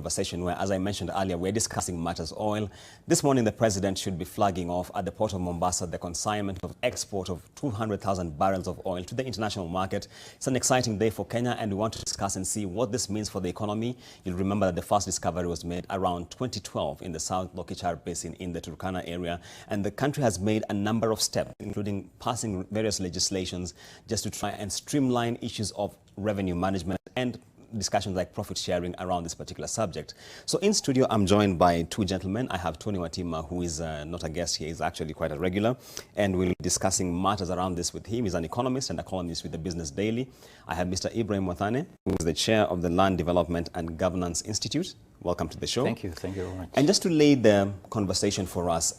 conversation where, as I mentioned earlier, we're discussing matters oil. This morning, the president should be flagging off at the port of Mombasa the consignment of export of 200,000 barrels of oil to the international market. It's an exciting day for Kenya, and we want to discuss and see what this means for the economy. You'll remember that the first discovery was made around 2012 in the South Lokichar Basin in the Turkana area, and the country has made a number of steps, including passing various legislations just to try and streamline issues of revenue management and discussions like profit sharing around this particular subject. So in studio, I'm joined by two gentlemen. I have Tony Watima, who is not a guest here, he's actually quite a regular, and we'll be discussing matters around this with him. He's an economist and a columnist with the Business Daily. I have Mr. Ibrahim Wathane, who is the chair of the Land Development and Governance Institute. Welcome to the show. Thank you very much. And just to lay the conversation for us,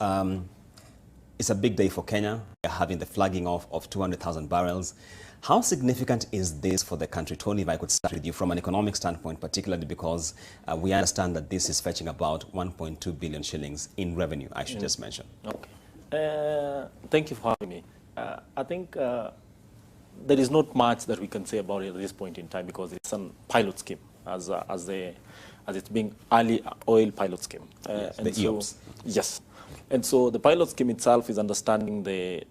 it's a big day for Kenya. We're having the flagging off of 200,000 barrels. How significant is this for the country? Tony, if I could start with you from an economic standpoint, particularly because we understand that this is fetching about 1.2 billion shillings in revenue, I should just mention. Okay. Thank you for having me. I think there is not much that we can say about it at this point in time because it's a pilot scheme as it's being early oil pilot scheme. Yes, and the EOPS. Yes. And so the pilot scheme itself is understanding the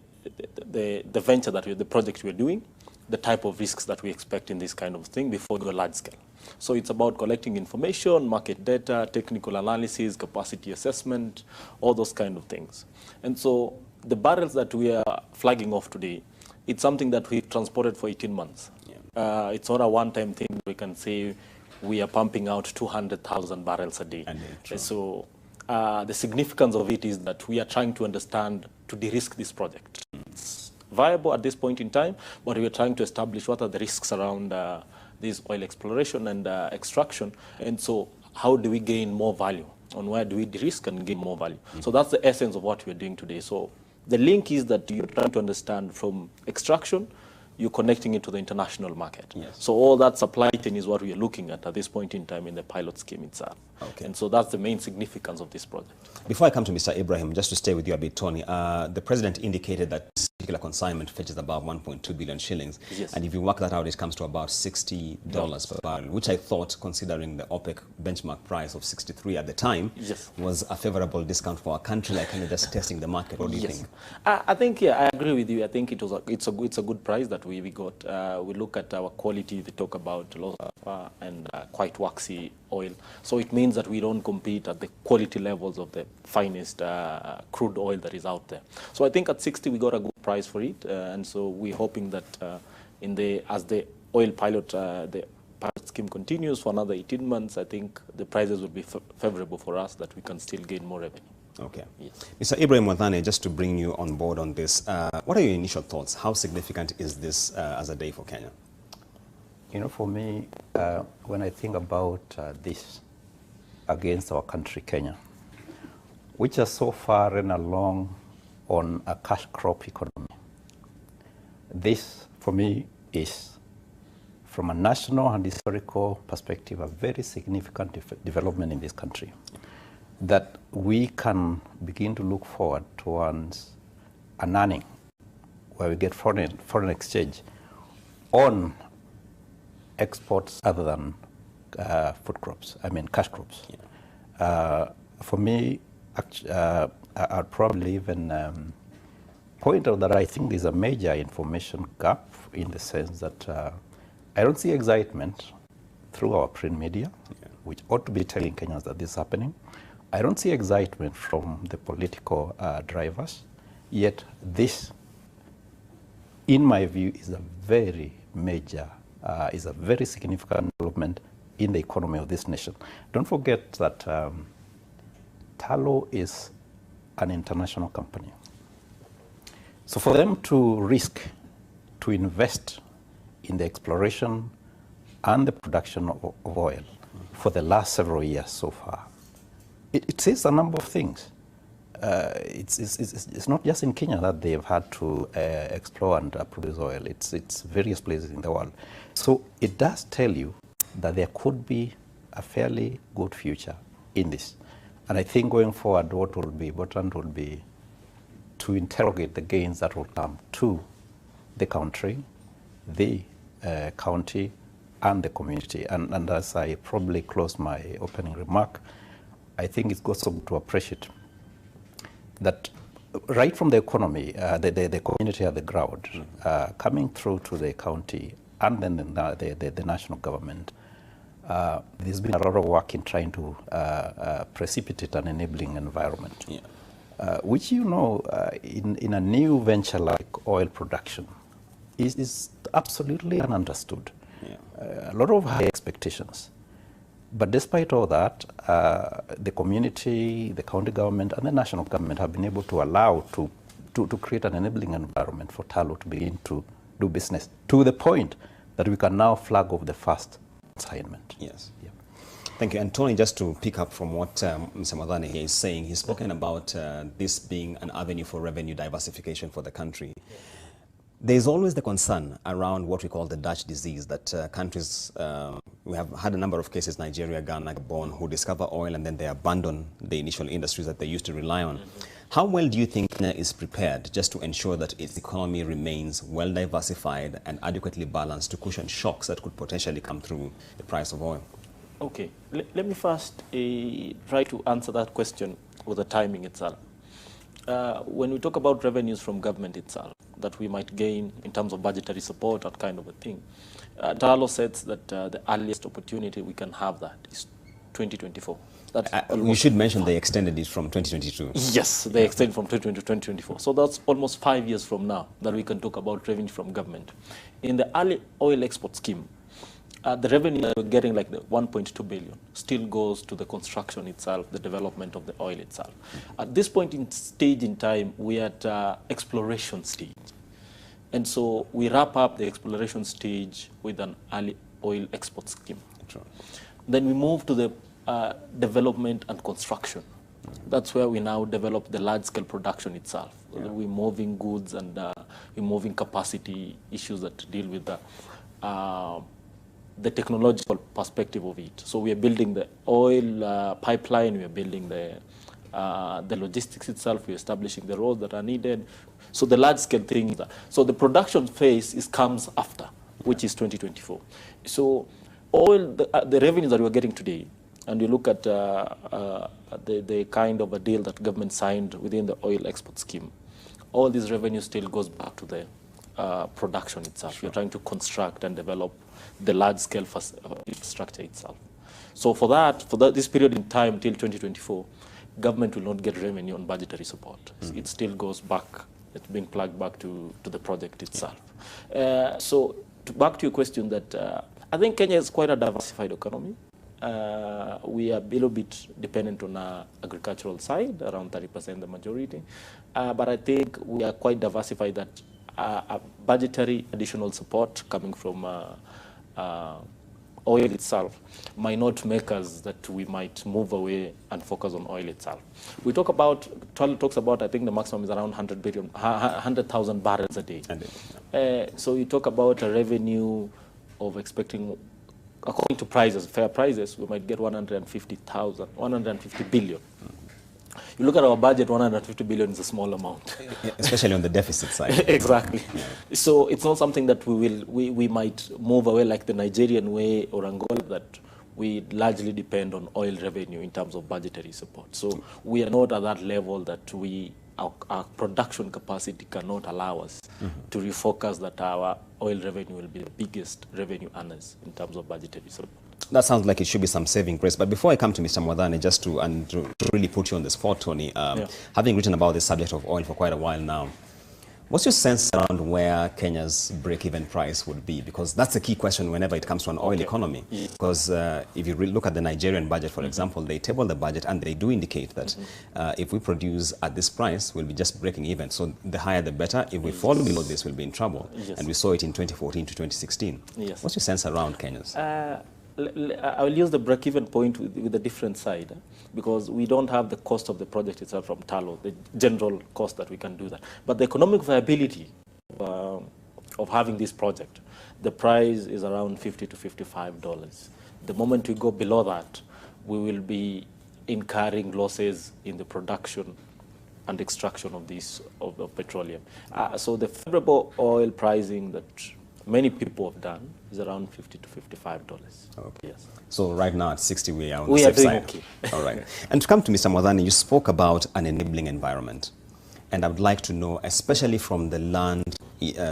venture that the project we're doing, the type of risks that we expect in this kind of thing before we go large scale. So it's about collecting information, market data, technical analysis, capacity assessment, all those kind of things. And so the barrels that we are flagging off today, it's something that we've transported for 18 months. Yeah. It's not a one-time thing. We can say we are pumping out 200,000 barrels a day. And so the significance of it is that we are trying to understand to de-risk this project. It's viable at this point in time, but we are trying to establish what are the risks around this oil exploration and extraction. And so how do we gain more value? On where do we de-risk and gain more value? So that's the essence of what we're doing today. So the link is that you're trying to understand from extraction, you're connecting it to the international market. Yes. So all that supply chain is what we are looking at this point in time in the pilot scheme itself. Okay. And so that's the main significance of this project. Before I come to Mr. Ibrahim, just to stay with you a bit, Tony, the president indicated that this particular consignment fetches about 1.2 billion shillings. Yes. And if you work that out, it comes to about $60 per barrel, which I thought, considering the OPEC benchmark price of 63 at the time, yes, was a favorable discount for a country like Kenya just testing the market. What do you yes, think? I think, yeah, I agree with you. I think it's a good price that we got. We look at our quality. They talk about low sulfur and quite waxy oil. So it means that we don't compete at the quality levels of the finest crude oil that is out there. So I think at 60 we got a good price for it, and so we're hoping that as the oil pilot the pilot scheme continues for another 18 months, I think the prices will be favorable for us, that we can still gain more revenue. Okay. Yes. Mr. Ibrahim Wathane, just to bring you on board on this, what are your initial thoughts? How significant is this as a day for Kenya? You know, for me, when I think about this against our country, Kenya, which has so far run along on a cash crop economy, this, for me, is, from a national and historical perspective, a very significant development in this country, that we can begin to look forward towards an earning where we get foreign exchange on exports other than food crops, cash crops. Yeah. For me, I'd probably even point out that I think there's a major information gap, in the sense that I don't see excitement through our print media, yeah, which ought to be telling Kenyans that this is happening. I don't see excitement from the political drivers, yet this, in my view, is a very major, is a very significant development in the economy of this nation. Don't forget that Tullow is an international company. So for them to risk to invest in the exploration and the production of oil for the last several years so far, it says a number of things. It's not just in Kenya that they've had to explore and produce oil. It's various places in the world. So it does tell you that there could be a fairly good future in this. And I think going forward, what will be important will be to interrogate the gains that will come to the country, the county, and the community. And as I probably close my opening remark, I think it's also good to appreciate that right from the economy, the community at the ground, coming through to the county and then the national government, there's been a lot of work in trying to precipitate an enabling environment, which, you know, in a new venture like oil production is absolutely ununderstood. A lot of high expectations. But despite all that, the community, the county government, and the national government have been able to allow to create an enabling environment for Talo to begin to do business, to the point that we can now flag off the first assignment. Yes. Yeah. Thank you. And Tony, just to pick up from what Mr. Madhane here is saying, he's spoken about this being an avenue for revenue diversification for the country. There's always the concern around what we call the Dutch disease, that countries, we have had a number of cases, Nigeria, Ghana, Gabon, who discover oil and then they abandon the initial industries that they used to rely on. How well do you think Kenya is prepared just to ensure that its economy remains well diversified and adequately balanced to cushion shocks that could potentially come through the price of oil? Okay, let me first try to answer that question with the timing itself. When we talk about revenues from government itself that we might gain in terms of budgetary support, that kind of a thing, Talo says that the earliest opportunity we can have that is 2024. You should mention they extended it from 2022. Yes, they extended from 2020 to 2024. So that's almost 5 years from now that we can talk about revenue from government. In the early oil export scheme, the revenue that we're getting, like the 1.2 billion, still goes to the construction itself, the development of the oil itself. At this point in stage in time, we are at exploration stage. And so we wrap up the exploration stage with an early oil export scheme. Sure. Then we move to the development and construction. That's where we now develop the large-scale production itself. Yeah. We're moving goods and we're moving capacity issues that deal with the technological perspective of it. So we are building the oil pipeline, we are building the logistics itself, we're establishing the roads that are needed. So the large-scale thing. So the production phase comes after, which is 2024. So all the revenues that we're getting today, and you look at the kind of a deal that government signed within the oil export scheme, all these revenues still goes back to the production itself. Sure. You're trying to construct and develop the large-scale infrastructure itself. So for this period in time till 2024, government will not get revenue on budgetary support. Mm-hmm. It still goes back. It's being plugged back to the project itself. Yeah. So back to your question, that I think Kenya is quite a diversified economy. We are a little bit dependent on our agricultural side, around 30%, the majority. But I think we are quite diversified, that a budgetary additional support coming from oil itself might not make us that we might move away and focus on oil itself. We talk about, Talo talks about, I think the maximum is around 100,000 barrels a day. So you talk about a revenue of expecting, according to prices, fair prices, we might get 150 billion. You look at our budget, 150 billion is a small amount. Especially on the deficit side. Exactly. Yeah. So it's not something that we might move away like the Nigerian way or Angola, that we largely depend on oil revenue in terms of budgetary support. So we are not at that level that our production capacity cannot allow us to refocus that our oil revenue will be the biggest revenue earners in terms of budgetary support. That sounds like it should be some saving grace. But before I come to Mr. Mwadhane, just to really put you on the spot, Tony, having written about this subject of oil for quite a while now, what's your sense around where Kenya's break-even price would be? Because that's a key question whenever it comes to an oil economy. Yeah. Because if you look at the Nigerian budget, for example, they table the budget and they do indicate that if we produce at this price, we'll be just breaking even. So the higher the better. If we fall below this, we'll be in trouble. Yes. And we saw it in 2014 to 2016. Yes. What's your sense around Kenya's? I will use the break-even point with a different side, because we don't have the cost of the project itself from Talo, the general cost that we can do that. But the economic viability of having this project, the price is around $50 to $55. The moment we go below that, we will be incurring losses in the production and extraction of petroleum. So the favorable oil pricing that many people have done is around $50 to $55. Okay. Yes. So right now at 60, we are on the We are safe doing side. okay. All right. And to come to Mr. Mwadhani, you spoke about an enabling environment. And I would like to know, especially from the land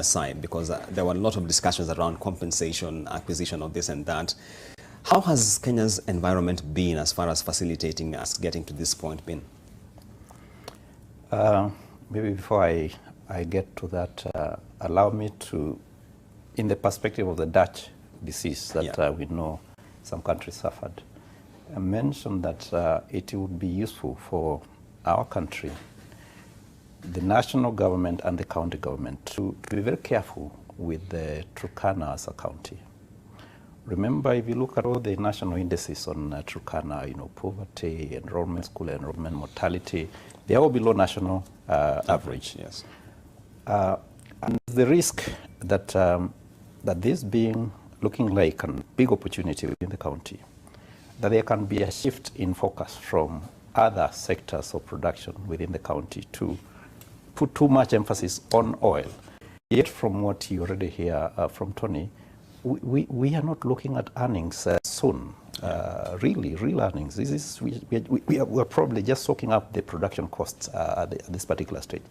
side, because there were a lot of discussions around compensation, acquisition of this and that. How has Kenya's environment been as far as facilitating us getting to this point been? Maybe before I get to that, allow me to, in the perspective of the Dutch disease that we know some countries suffered, mention that it would be useful for our country, the national government and the county government, to be very careful with the Turkana as a county. Remember, if you look at all the national indices on Turkana, poverty, enrollment, school enrollment, mortality, they are all below national average. Yes. And the risk that that this being looking like a big opportunity within the county, that there can be a shift in focus from other sectors of production within the county to put too much emphasis on oil. Yet from what you already hear from Tony, we are not looking at earnings soon, real earnings. This is, we are probably just soaking up the production costs at this particular stage.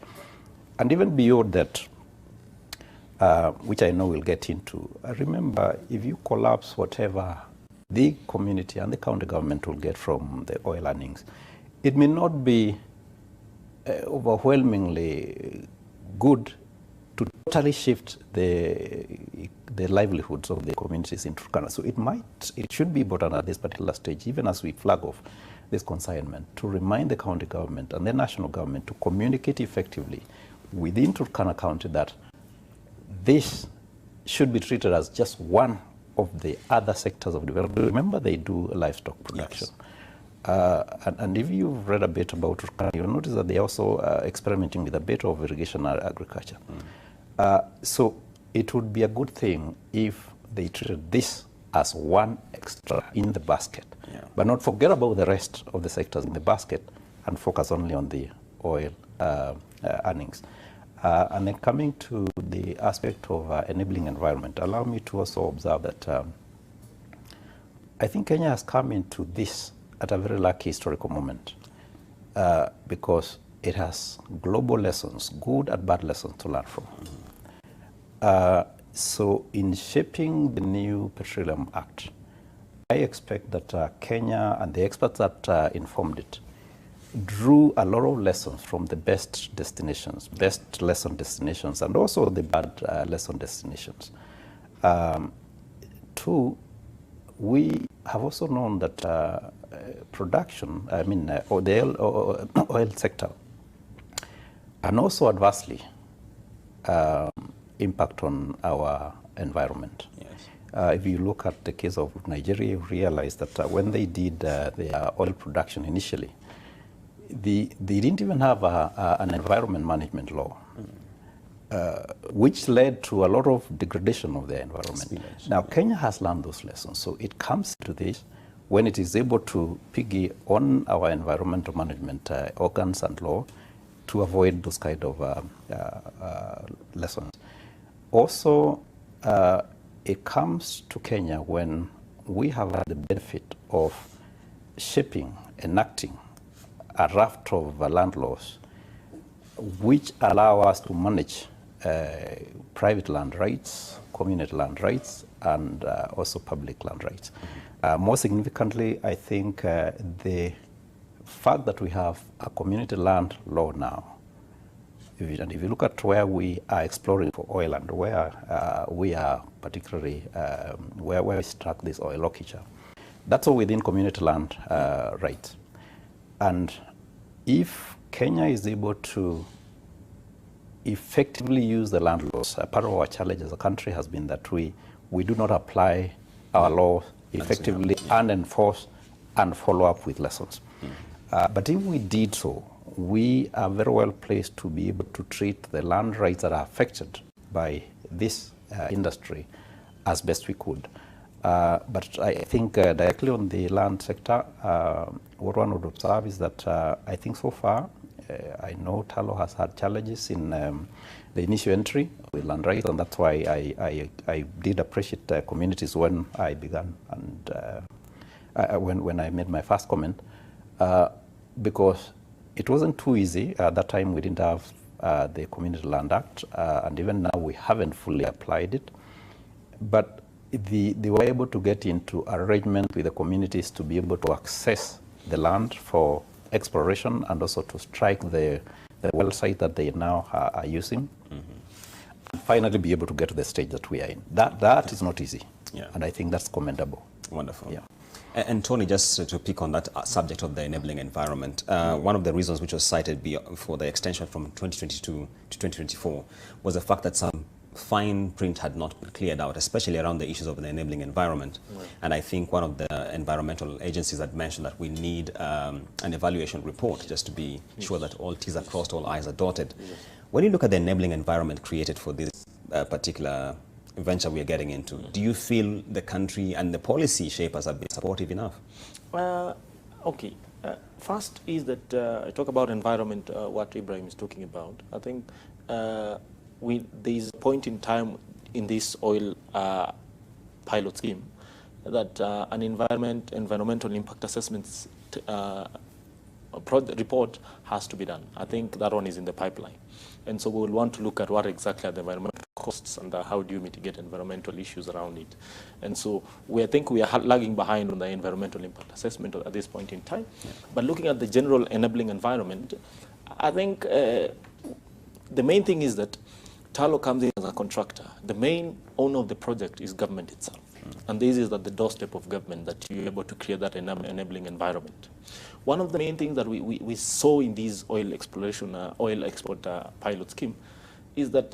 And even beyond that, which I know we'll get into, remember, if you collapse whatever the community and the county government will get from the oil earnings, it may not be overwhelmingly good to totally shift the livelihoods of the communities in Turkana. So it should be important at this particular stage, even as we flag off this consignment, to remind the county government and the national government to communicate effectively within Turkana County that this should be treated as just one of the other sectors of development. Remember, they do livestock production. Yes. And if you've read a bit about Turkana, you'll notice that they're also experimenting with a bit of irrigation agriculture. So it would be a good thing if they treated this as one extra in the basket, but not forget about the rest of the sectors in the basket and focus only on the oil earnings. And then coming to the aspect of enabling environment, allow me to also observe that I think Kenya has come into this at a very lucky historical moment because it has global lessons, good and bad lessons to learn from. So in shaping the new Petroleum Act, I expect that Kenya and the experts that informed it drew a lot of lessons from the best destinations, best lesson destinations, and also the bad lesson destinations. Two, we have also known that production, or the oil sector, and also adversely impact on our environment. Yes. If you look at the case of Nigeria, you realize that when they did their oil production initially, they didn't even have an environment management law, which led to a lot of degradation of their environment. Spillage. Now, Kenya has learned those lessons, so it comes to this when it is able to piggy on our environmental management organs and law to avoid those kind of lessons. Also, it comes to Kenya when we have had the benefit of shaping, enacting a raft of land laws which allow us to manage private land rights, community land rights, and also public land rights. More significantly, I think the fact that we have a community land law now, and if you look at where we are exploring for oil and where we are particularly, where we struck this oil locature, that's all within community land rights. And if Kenya is able to effectively use the land laws, part of our challenge as a country has been that we do not apply our laws effectively and enforce and follow up with lessons. But if we did so, we are very well placed to be able to treat the land rights that are affected by this industry as best we could. But I think directly on the land sector, what one would observe is that I think so far I know Talo has had challenges in the initial entry with land rights, and that's why I did appreciate communities when I began and when I made my first comment, because it wasn't too easy. At that time, we didn't have the Community Land Act, and even now we haven't fully applied it. But they were able to get into arrangement with the communities to be able to access the land for exploration and also to strike the well site that they now are using, and finally be able to get to the stage that we are in. That is not easy, and I think that's commendable. Wonderful. Yeah. And Tony, just to pick on that subject of the enabling environment, one of the reasons which was cited for the extension from 2022 to 2024 was the fact that some fine print had not been cleared out, especially around the issues of the enabling environment. Right. And I think one of the environmental agencies had mentioned that we need an evaluation report just to be sure that all T's are crossed, all I's are dotted. Yes. When you look at the enabling environment created for this particular venture we are getting into, do you feel the country and the policy shapers have been supportive enough? Okay. First is that I talk about environment, what Ibrahim is talking about. I think there is a point in time in this oil pilot scheme that an environmental impact assessment report has to be done. I think that one is in the pipeline. And so we will want to look at what exactly are the environmental costs and how do you mitigate environmental issues around it. And so I think we are lagging behind on the environmental impact assessment at this point in time. Yeah. But looking at the general enabling environment, I think the main thing is that Talo comes in as a contractor. The main owner of the project is government itself. And this is at the doorstep of government that you're able to create that enabling environment. One of the main things that we saw in this oil exploration, oil export pilot scheme is that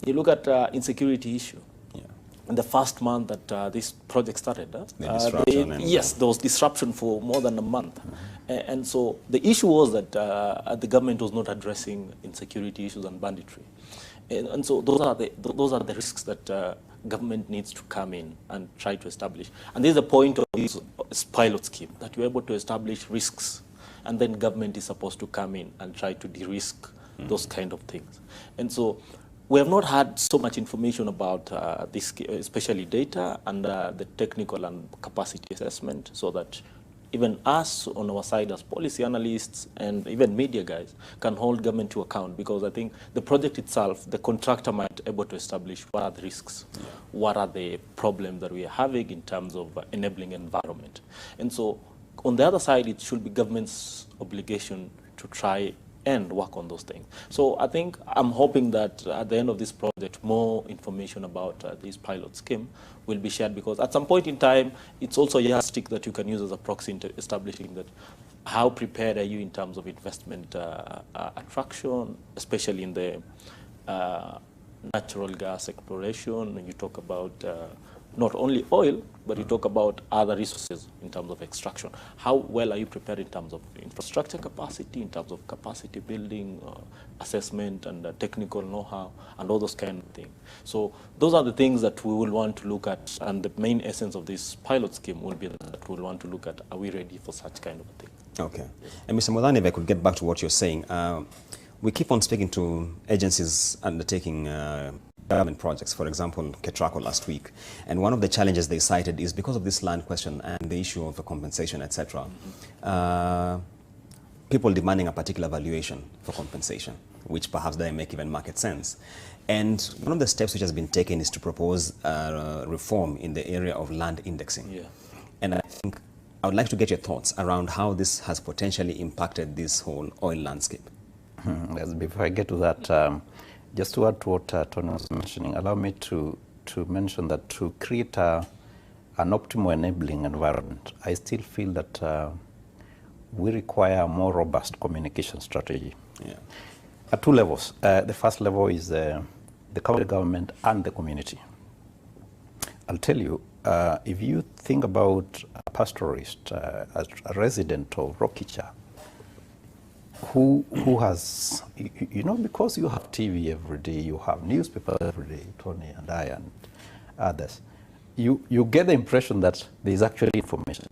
you look at insecurity issue. Yeah. In the first month that this project started, yes, there was disruption for more than a month. And so the issue was that the government was not addressing insecurity issues and banditry. And so those are the risks that government needs to come in and try to establish. And this is the point of this pilot scheme, that you're able to establish risks, and then government is supposed to come in and try to de-risk those kind of things. And so we have not had so much information about this, especially data and the technical and capacity assessment, so that even us on our side as policy analysts and even media guys can hold government to account, because I think the project itself, the contractor might be able to establish what are the risks, what are the problems that we are having in terms of enabling environment. And so on the other side, it should be government's obligation to try and work on those things. So I think I'm hoping that at the end of this project, more information about this pilot scheme will be shared, because at some point in time, it's also a yardstick that you can use as a proxy into establishing that how prepared are you in terms of investment attraction, especially in the natural gas exploration. When you talk about not only oil, but you talk about other resources in terms of extraction. How well are you prepared in terms of infrastructure capacity, in terms of capacity building, assessment, and technical know-how, and all those kind of things. So those are the things that we will want to look at, and the main essence of this pilot scheme will be that we'll want to look at, are we ready for such kind of a thing? Okay. And Mr. Modani, if I could get back to what you're saying, we keep on speaking to agencies undertaking government projects, for example, Ketraco last week. And one of the challenges they cited is because of this land question and the issue of compensation, etc. People demanding a particular valuation for compensation, which perhaps doesn't make even market sense. And one of the steps which has been taken is to propose reform in the area of land indexing. Yeah. And I think I would like to get your thoughts around how this has potentially impacted this whole oil landscape. Before I get to that, just to add to what Tony was mentioning, allow me to mention that to create an optimal enabling environment, I still feel that we require a more robust communication strategy. Yeah. At two levels. The first level is the county government and the community. I'll tell you, if you think about a pastoralist, a resident of Rokicha, who has, you know, because you have TV every day, you have newspapers every day, Tony and I and others, you get the impression that there is actually information.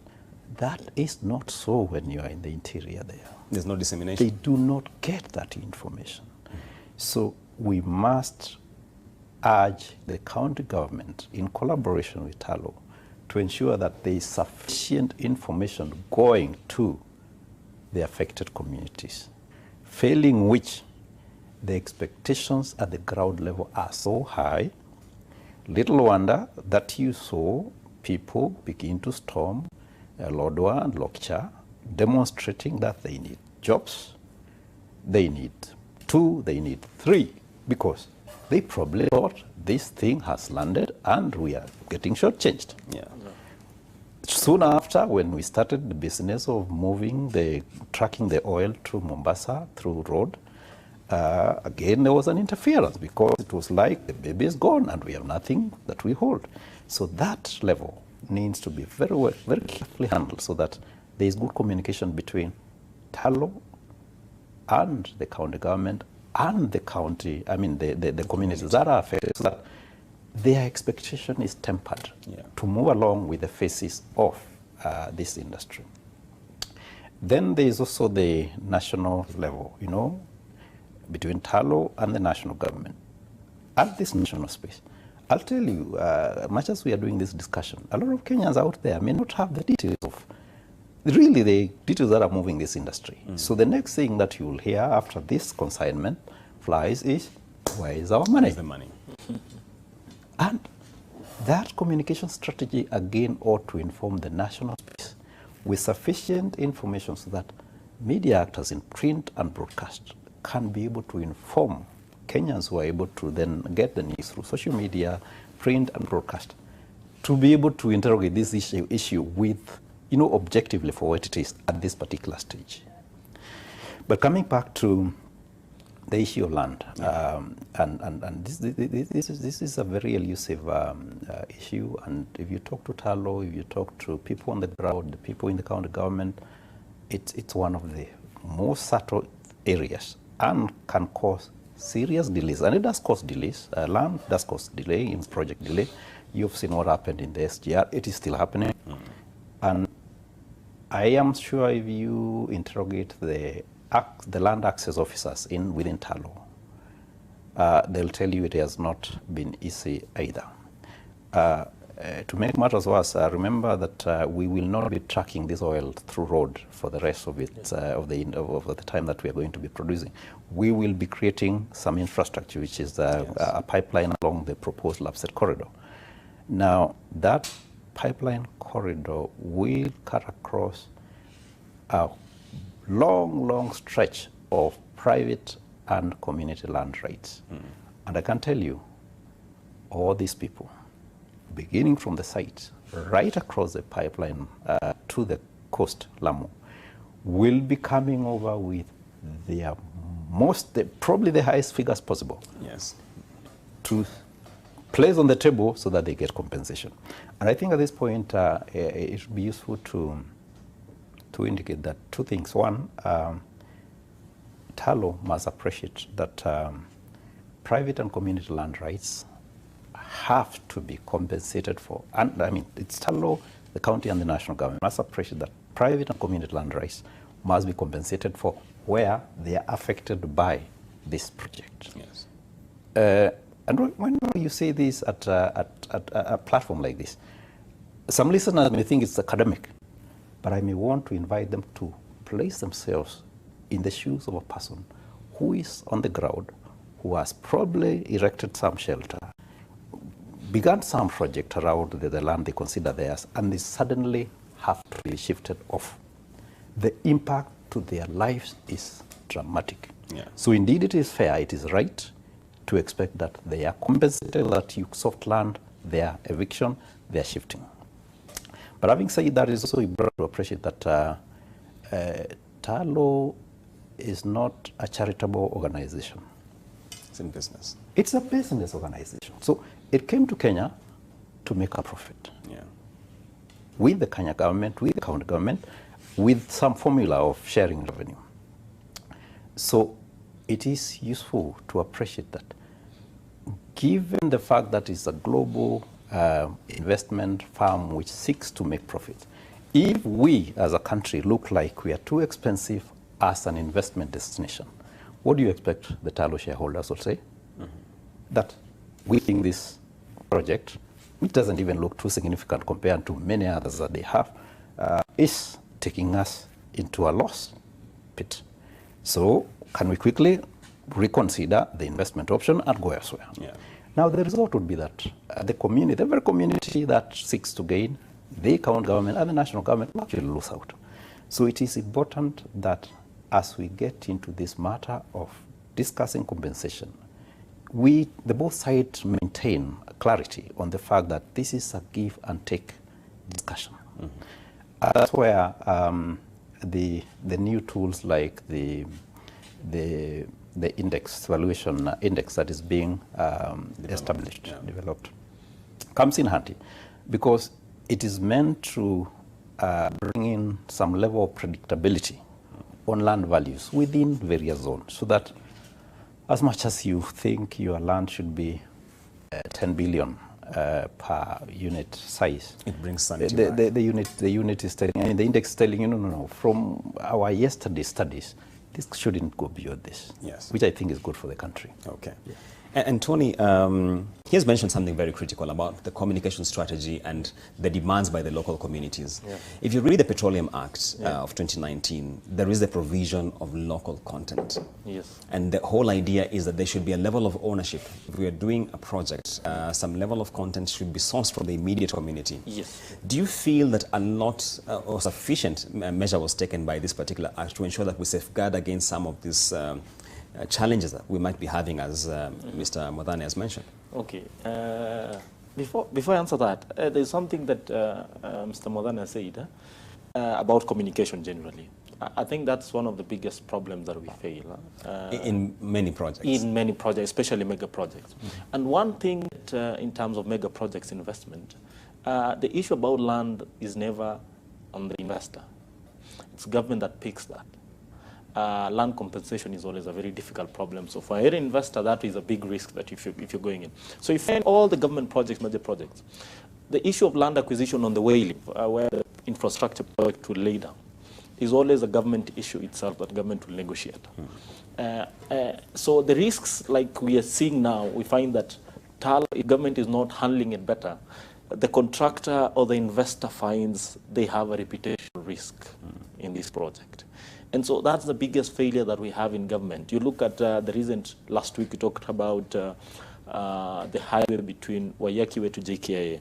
That is not so when you are in the interior there. There's no dissemination? They do not get that information. So we must urge the county government in collaboration with TALO to ensure that there is sufficient information going to the affected communities, failing which the expectations at the ground level are so high. Little wonder that you saw people begin to storm Lodwar and Lokcha, demonstrating that they need jobs, they need 2, they need 3, because they probably thought this thing has landed and we are getting shortchanged. Yeah. Soon after, when we started the business of trucking the oil to Mombasa through road, again there was an interference because it was like the baby is gone and we have nothing that we hold. So that level needs to be very carefully handled so that there is good communication between TALO and the county government and the county, the communities that are affected, so that their expectation is tempered to move along with the phases of this industry. Then there is also the national level, between TALO and the national government. At this national space, I'll tell you, much as we are doing this discussion, a lot of Kenyans out there may not have the details of really the details that are moving this industry. So the next thing that you will hear after this consignment flies is, where is our money? Where's the money? And that communication strategy again ought to inform the national space with sufficient information so that media actors in print and broadcast can be able to inform Kenyans who are able to then get the news through social media, print and broadcast, to be able to interrogate this issue with, objectively for what it is at this particular stage. But coming back to the issue of land, and this is a very elusive issue, and if you talk to TALO, if you talk to people on the ground, the people in the county government, it's one of the most subtle areas and can cause serious delays, and it does cause delays. Land does cause delay in project delay. You've seen what happened in the SGR. It is still happening. And I am sure if you interrogate the land access officers within TALO, they'll tell you it has not been easy either. To make matters worse, remember that we will not be tracking this oil through road for the rest of it, of the time that we are going to be producing. We will be creating some infrastructure, which is a pipeline along the proposed Lapsset corridor. Now, that pipeline corridor will cut across a long stretch of private and community land rights. And I can tell you, all these people, beginning from the site, right across the pipeline to the coast, Lamu, will be coming over with their probably the highest figures possible. Yes. To place on the table so that they get compensation. And I think at this point, it would be useful to indicate that 2 things. One, TALO must appreciate that private and community land rights have to be compensated for. And it's TALO, the county and the national government must appreciate that private and community land rights must be compensated for where they are affected by this project. Yes. And when you say this at a platform like this, some listeners may think it's academic, but I may want to invite them to place themselves in the shoes of a person who is on the ground, who has probably erected some shelter, began some project around the land they consider theirs, and they suddenly have to be shifted off. The impact to their lives is dramatic. Yeah. So indeed it is fair, it is right to expect that they are compensated, that you soft land, their eviction, their shifting. But having said that, it's also important to appreciate that TALO is not a charitable organization. It's in business. It's a business organization. So it came to Kenya to make a profit. Yeah. With the Kenya government, with the county government, with some formula of sharing revenue. So it is useful to appreciate that, given the fact that it's a global investment firm which seeks to make profit, if we as a country look like we are too expensive as an investment destination, what do you expect the Talo shareholders will say? That we think this project, which doesn't even look too significant compared to many others that they have, is taking us into a loss pit. So can we quickly reconsider the investment option and go elsewhere? Yeah. Now the result would be that the community, the very community that seeks to gain, the county government and the national government will actually lose out. So it is important that as we get into this matter of discussing compensation, the both sides maintain clarity on the fact that this is a give and take discussion. That's where the new tools like the index valuation index that is being developed, comes in handy, because it is meant to bring in some level of predictability on land values within various zones, so that as much as you think your land should be 10 billion per unit size, it brings sanity. The unit is telling, I mean, the index is telling you, no. From our yesterday studies, this shouldn't go beyond this. Yes. Which I think is good for the country. Okay. Yeah. And Tony, he has mentioned something very critical about the communication strategy and the demands by the local communities. Yeah. If you read the Petroleum Act of 2019, there is a provision of local content. Yes. And the whole idea is that there should be a level of ownership. If we are doing a project, some level of content should be sourced from the immediate community. Yes. Do you feel that a lot or sufficient measure was taken by this particular act to ensure that we safeguard against some of these challenges that we might be having, as Mr. Modane has mentioned? Okay. Before I answer that, there's something that Mr. Modane said about communication generally. I think that's one of the biggest problems that we fail. In many projects. In many projects, especially mega projects. And one thing that, in terms of mega projects investment, the issue about land is never on the investor. It's government that picks that. Land compensation is always a very difficult problem. So for any investor, that is a big risk that if you're going in. So if you find all the government projects, major projects, the issue of land acquisition on the way, where the infrastructure project will lay down, is always a government issue itself that government will negotiate. So the risks, like we are seeing now, we find that if government is not handling it better, the contractor or the investor finds they have a reputational risk in this project. And so that's the biggest failure that we have in government. You look at the recent, last week we talked about the highway between Wayakiwe to JKIA.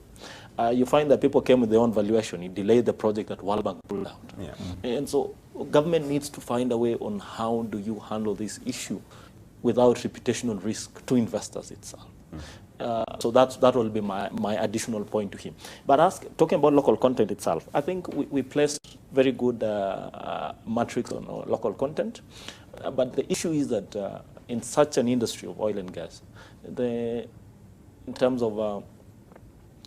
You find that people came with their own valuation. It delayed the project that World Bank pulled out. Yeah. And so government needs to find a way on how do you handle this issue without reputational risk to investors itself. So that will be my additional point to him. But talking about local content itself, I think we placed very good metrics on our local content. But the issue is that in such an industry of oil and gas, in terms of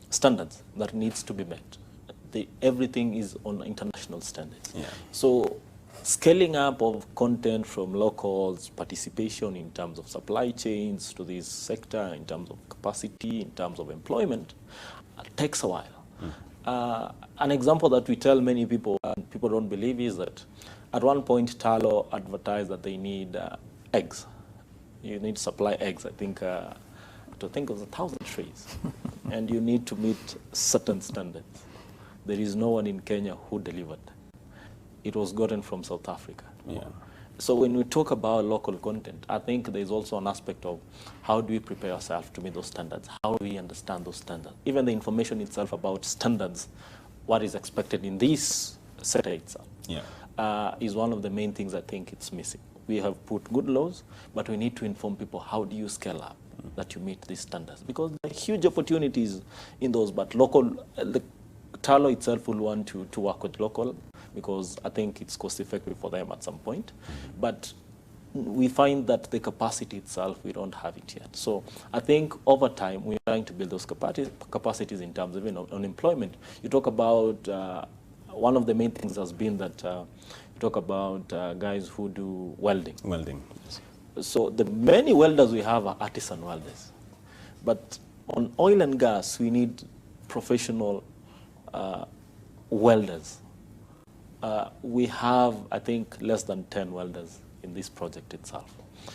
standards that needs to be met, everything is on international standards. Yeah. So scaling up of content from locals, participation in terms of supply chains to this sector, in terms of capacity, in terms of employment, takes a while. An example that we tell many people, and people don't believe, is that at one point Talo advertised that they need eggs. You need to supply eggs, I think it was 1,000 trees. And you need to meet certain standards. There is no one in Kenya who delivered. It was gotten from South Africa. Yeah. So when we talk about local content, I think there's also an aspect of how do we prepare ourselves to meet those standards? How do we understand those standards? Even the information itself about standards, what is expected in this sector itself, is one of the main things I think it's missing. We have put good laws, but we need to inform people how do you scale up that you meet these standards? Because there are huge opportunities in those, but the Talo itself will want to work with local, because I think it's cost effective for them at some point. But we find that the capacity itself, we don't have it yet. So I think over time, we're trying to build those capacities in terms of employment. You talk about, one of the main things has been that you talk about guys who do welding. Welding. So the many welders we have are artisan welders. But on oil and gas, we need professional welders We have, I think, less than 10 welders in this project itself.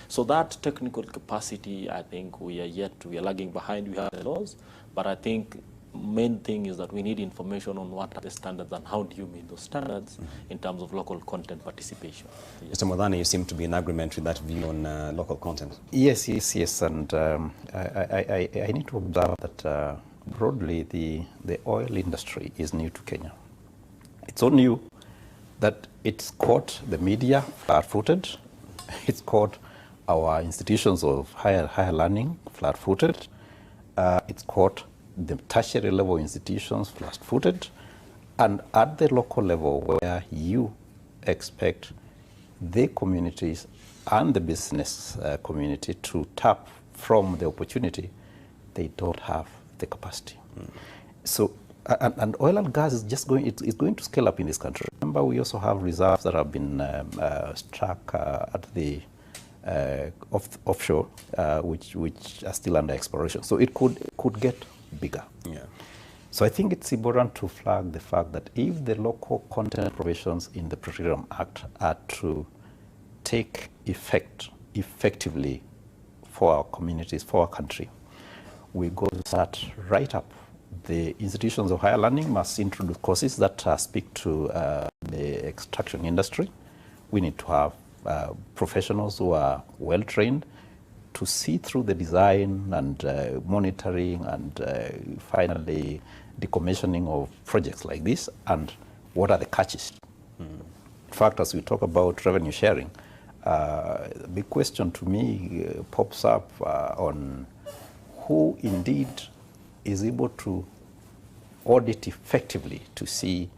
So that technical capacity, I think we are lagging behind. We have the laws, but I think main thing is that we need information on what are the standards and how do you meet those standards in terms of local content participation. Mr. Modhane, you seem to be in agreement with that view on local content. Yes, and I need to observe that broadly the oil industry is new to Kenya. It's so new that it's caught the media flat-footed, it's caught our institutions of higher learning flat-footed, it's caught the tertiary level institutions flat-footed, and at the local level where you expect the communities and the business community to tap from the opportunity, they don't have the capacity. So, and oil and gas is just going, it's going to scale up in this country. Remember, we also have reserves that have been struck at the offshore, which are still under exploration. So it could get bigger. Yeah. So I think it's important to flag the fact that if the local content provisions in the Petroleum Act are to take effect effectively for our communities, for our country, we go to start right up. The institutions of higher learning must introduce courses that speak to the extraction industry. We need to have professionals who are well-trained to see through the design and monitoring and finally decommissioning of projects like this, and what are the catches. In fact, as we talk about revenue sharing, the big question to me pops up on who indeed is able to audit effectively to see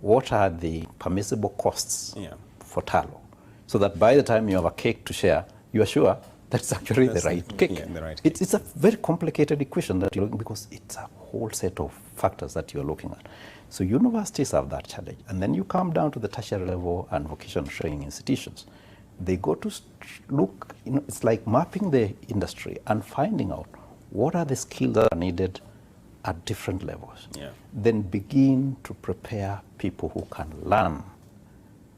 what are the permissible costs for tallow, so that by the time you have a cake to share, you are sure that's actually the right cake. Yeah, the right cake. It's a very complicated equation that you're looking, because it's a whole set of factors that you're looking at. So universities have that challenge. And then you come down to the tertiary level and vocational training institutions. They go to look, it's like mapping the industry and finding out what are the skills that are needed at different levels. Yeah. Then begin to prepare people who can learn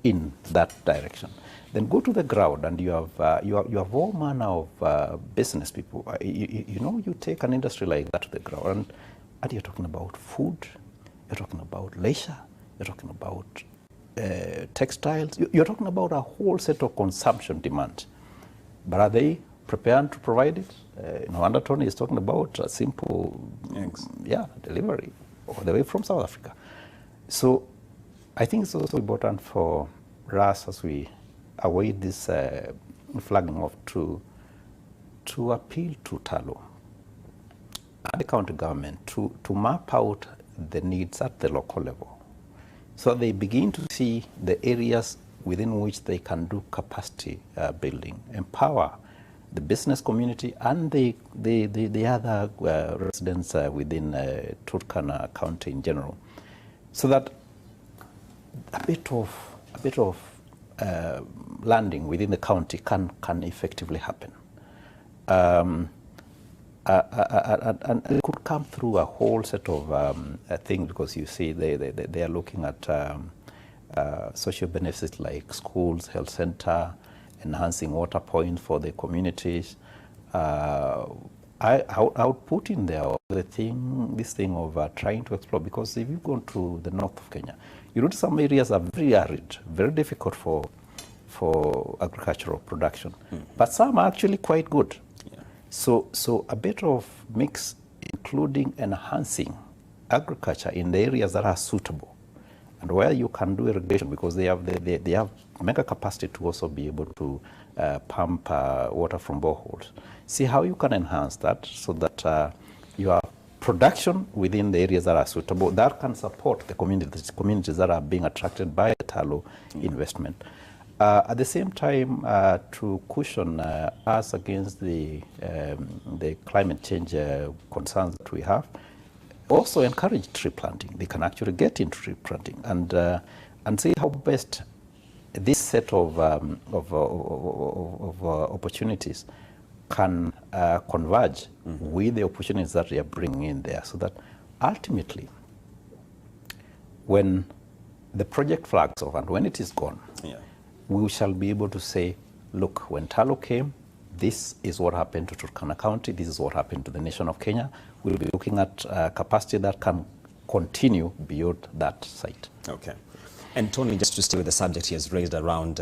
in that direction. Then go to the ground, and you have all manner of business people. You take an industry like that to the ground, and you're talking about food, you're talking about leisure, you're talking about textiles, you're talking about a whole set of consumption demand. But are they prepared to provide it? Tony is talking about a simple delivery all the way from South Africa. So I think it's also important for us, as we await this flagging off, to appeal to Talo and the county government to map out the needs at the local level, so they begin to see the areas within which they can do capacity building, empower the business community and the other residents within Turkana County in general, so that a bit of landing within the county can effectively happen. And it could come through a whole set of things, because you see they are looking at social benefits like schools, health center, enhancing water points for the communities. I would put in there this thing of trying to explore, because if you go to the north of Kenya, you know, some areas are very arid, very difficult for agricultural production, but some are actually quite good. Yeah. So a bit of mix, including enhancing agriculture in the areas that are suitable, and where you can do irrigation, because they have mega capacity to also be able to pump water from boreholes. See how you can enhance that, so that you have production within the areas that are suitable, that can support the communities that are being attracted by the tallow investment. At the same time, to cushion us against the climate change concerns that we have, also encourage tree planting. They can actually get into tree planting and see how best this set of opportunities can converge with the opportunities that they are bringing in there, so that ultimately, when the project flags off, and when it is gone, we shall be able to say, look, when Talo came, this is what happened to Turkana County, this is what happened to the nation of Kenya. We'll be looking at capacity that can continue beyond that site. Okay. And Tony, just to stay with the subject he has raised around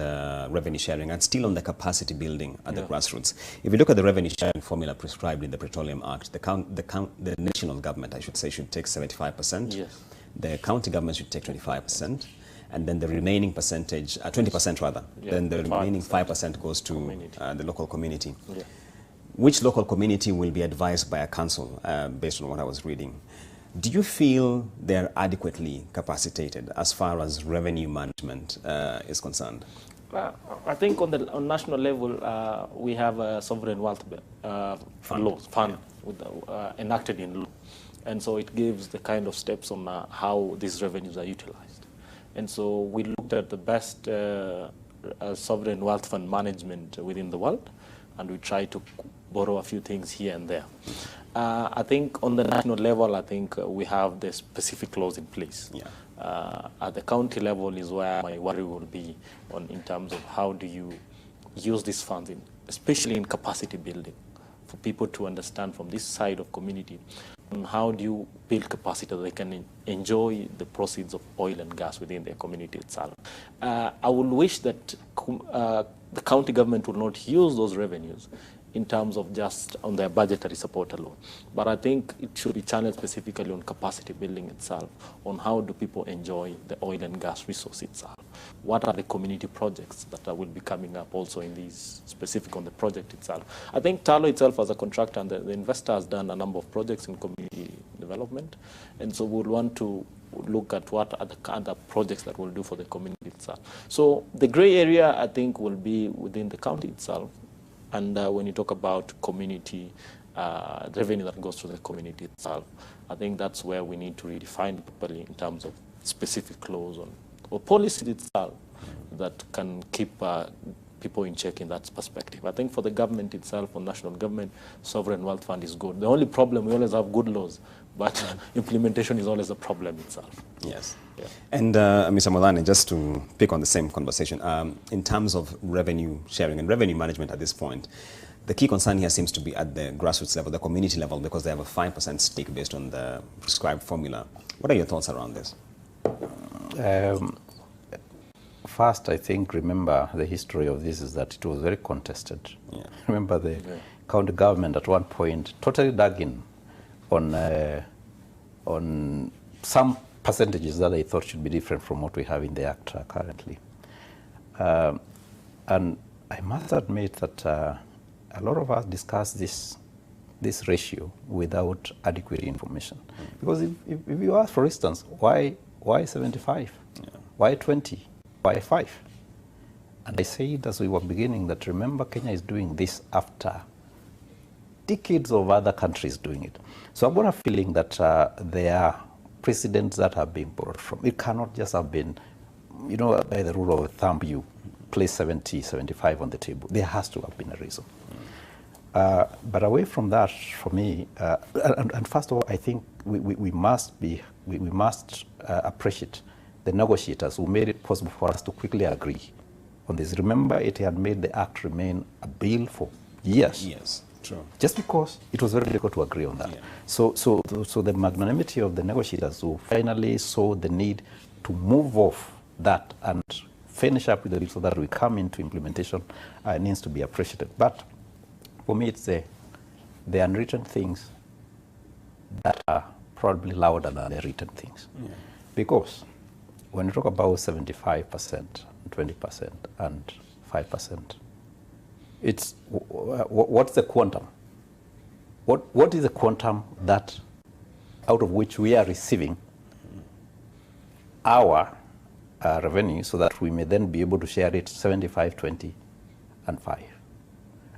revenue sharing and still on the capacity building at the grassroots. If you look at the revenue sharing formula prescribed in the Petroleum Act, the national government, I should say, should take 75%. Yes. The county government should take 25%. And then the remaining percentage, 20% rather, then the remaining 5% goes to the local community. Yeah. Which local community will be advised by a council, based on what I was reading? Do you feel they're adequately capacitated as far as revenue management is concerned? I think on national level, we have a sovereign wealth fund enacted in law. And so it gives the kind of steps on how these revenues are utilized. And so we looked at the best sovereign wealth fund management within the world, and we tried to borrow a few things here and there. I think on the national level, I think we have the specific laws in place. At the county level is where my worry will be in terms of how do you use these funds, especially in capacity building, for people to understand from this side of community. And how do you build capacity that they can enjoy the proceeds of oil and gas within their community itself? I would wish that the county government would not use those revenues in terms of just on their budgetary support alone. But I think it should be channeled specifically on capacity building itself, on how do people enjoy the oil and gas resource itself. What are the community projects that will be coming up also in these, specific on the project itself. I think Talo itself as a contractor and the investor has done a number of projects in community development. And so we'll want to look at what are the other projects that we'll do for the community itself. So the gray area, I think, will be within the county itself. And when you talk about community revenue that goes to the community itself, I think that's where we need to redefine properly in terms of specific clause or policy itself that can keep people in check in that perspective. I think for the government itself, or national government, sovereign wealth fund is good. The only problem, we always have good laws, but implementation is always a problem itself. Yes. Yeah. And Mr. Molane, just to pick on the same conversation, in terms of revenue sharing and revenue management at this point, the key concern here seems to be at the grassroots level, the community level, because they have a 5% stake based on the prescribed formula. What are your thoughts around this? First, I think, remember the history of this is that it was very contested. Remember the county government at one point totally dug in on some percentages that they thought should be different from what we have in the Act currently. And I must admit that a lot of us discuss this ratio without adequate information. Because if you ask, for instance, why 75? Why 20? Why 5? And I said as we were beginning that, remember, Kenya is doing this after decades of other countries doing it. So I've got a feeling that there are precedents that have been borrowed from. It cannot just have been, you know, by the rule of thumb, you place 70, 75 on the table. There has to have been a reason. But away from that, for me, and first of all, I think we must appreciate the negotiators who made it possible for us to quickly agree on this. Remember, it had made the Act remain a bill for years. Yes, true. Just because it was very difficult to agree on that. So the magnanimity of the negotiators who finally saw the need to move off that and finish up with the bill so that we come into implementation needs to be appreciated. But for me, it's the unwritten things that are probably louder than the written things. Because when you talk about 75%, 20%, and 5%, it's what's the quantum? What is the quantum that out of which we are receiving our revenue so that we may then be able to share it 75, 20, and 5?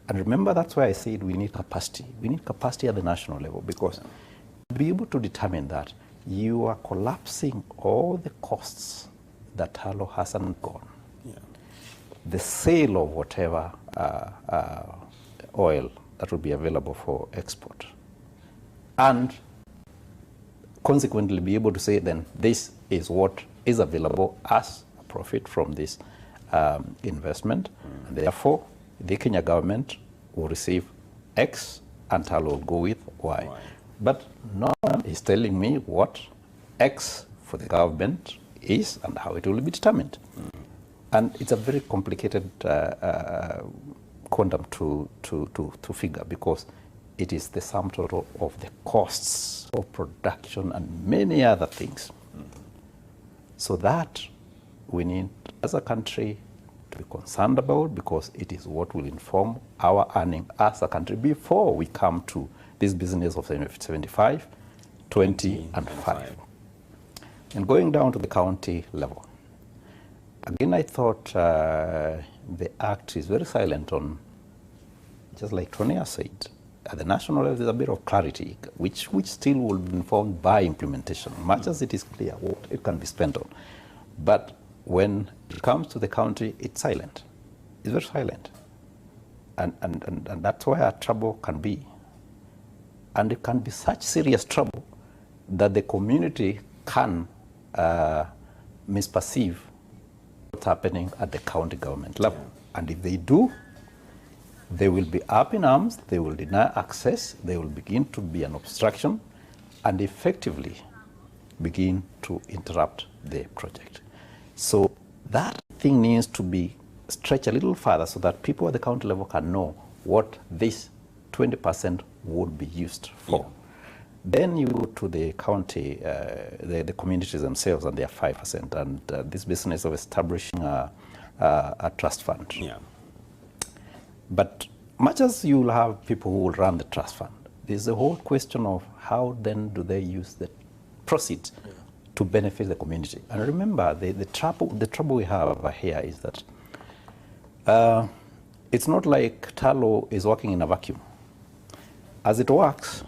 And remember, that's why I said we need capacity. We need capacity at the national level, because to be able to determine that, you are collapsing all the costs that Talo hasn't gone. The sale of whatever oil that will be available for export. And consequently be able to say then, this is what is available as a profit from this investment. And therefore, the Kenya government will receive X and Talo will go with Y. But no one is telling me what X for the government is and how it will be determined. And it's a very complicated quantum to figure, because it is the sum total of the costs of production and many other things. So that we need, as a country, to be concerned about, because it is what will inform our earning as a country before we come to this business of 75, 20, and 5. And going down to the county level, again, I thought the Act is very silent on, just like Tonia said, at the national level, there's a bit of clarity, which still will be informed by implementation, much as it is clear what it can be spent on. But when it comes to the county, it's silent. It's very silent. And that's where our trouble can be. And it can be such serious trouble that the community can misperceive what's happening at the county government level. Yeah. And if they do, they will be up in arms, they will deny access, they will begin to be an obstruction, and effectively begin to interrupt the project. So that thing needs to be stretched a little further so that people at the county level can know what this 20% would be used for. Yeah. Then you go to the county, the communities themselves and their 5%, and this business of establishing a trust fund. Yeah. But much as you will have people who will run the trust fund, there's a whole question of how then do they use the proceeds to benefit the community. And remember, the trouble we have over here is that it's not like Talo is working in a vacuum. As it works,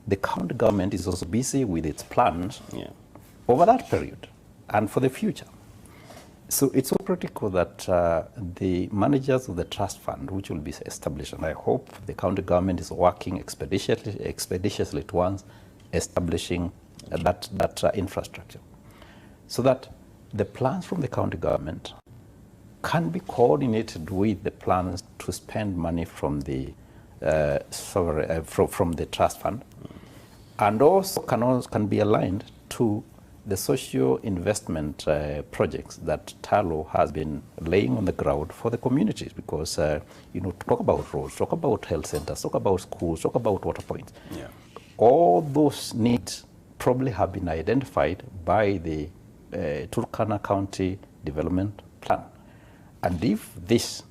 the county government is also busy with its plans over that period and for the future. So it's so critical that the managers of the trust fund, which will be established, and I hope the county government is working expeditiously towards establishing that infrastructure, so that the plans from the county government can be coordinated with the plans to spend money from the from the trust fund, and also can be aligned to the socio investment projects that Talo has been laying on the ground for the communities, because talk about roads, talk about health centers, talk about schools, talk about water points. Yeah. All those needs probably have been identified by the Turkana County Development Plan. And if these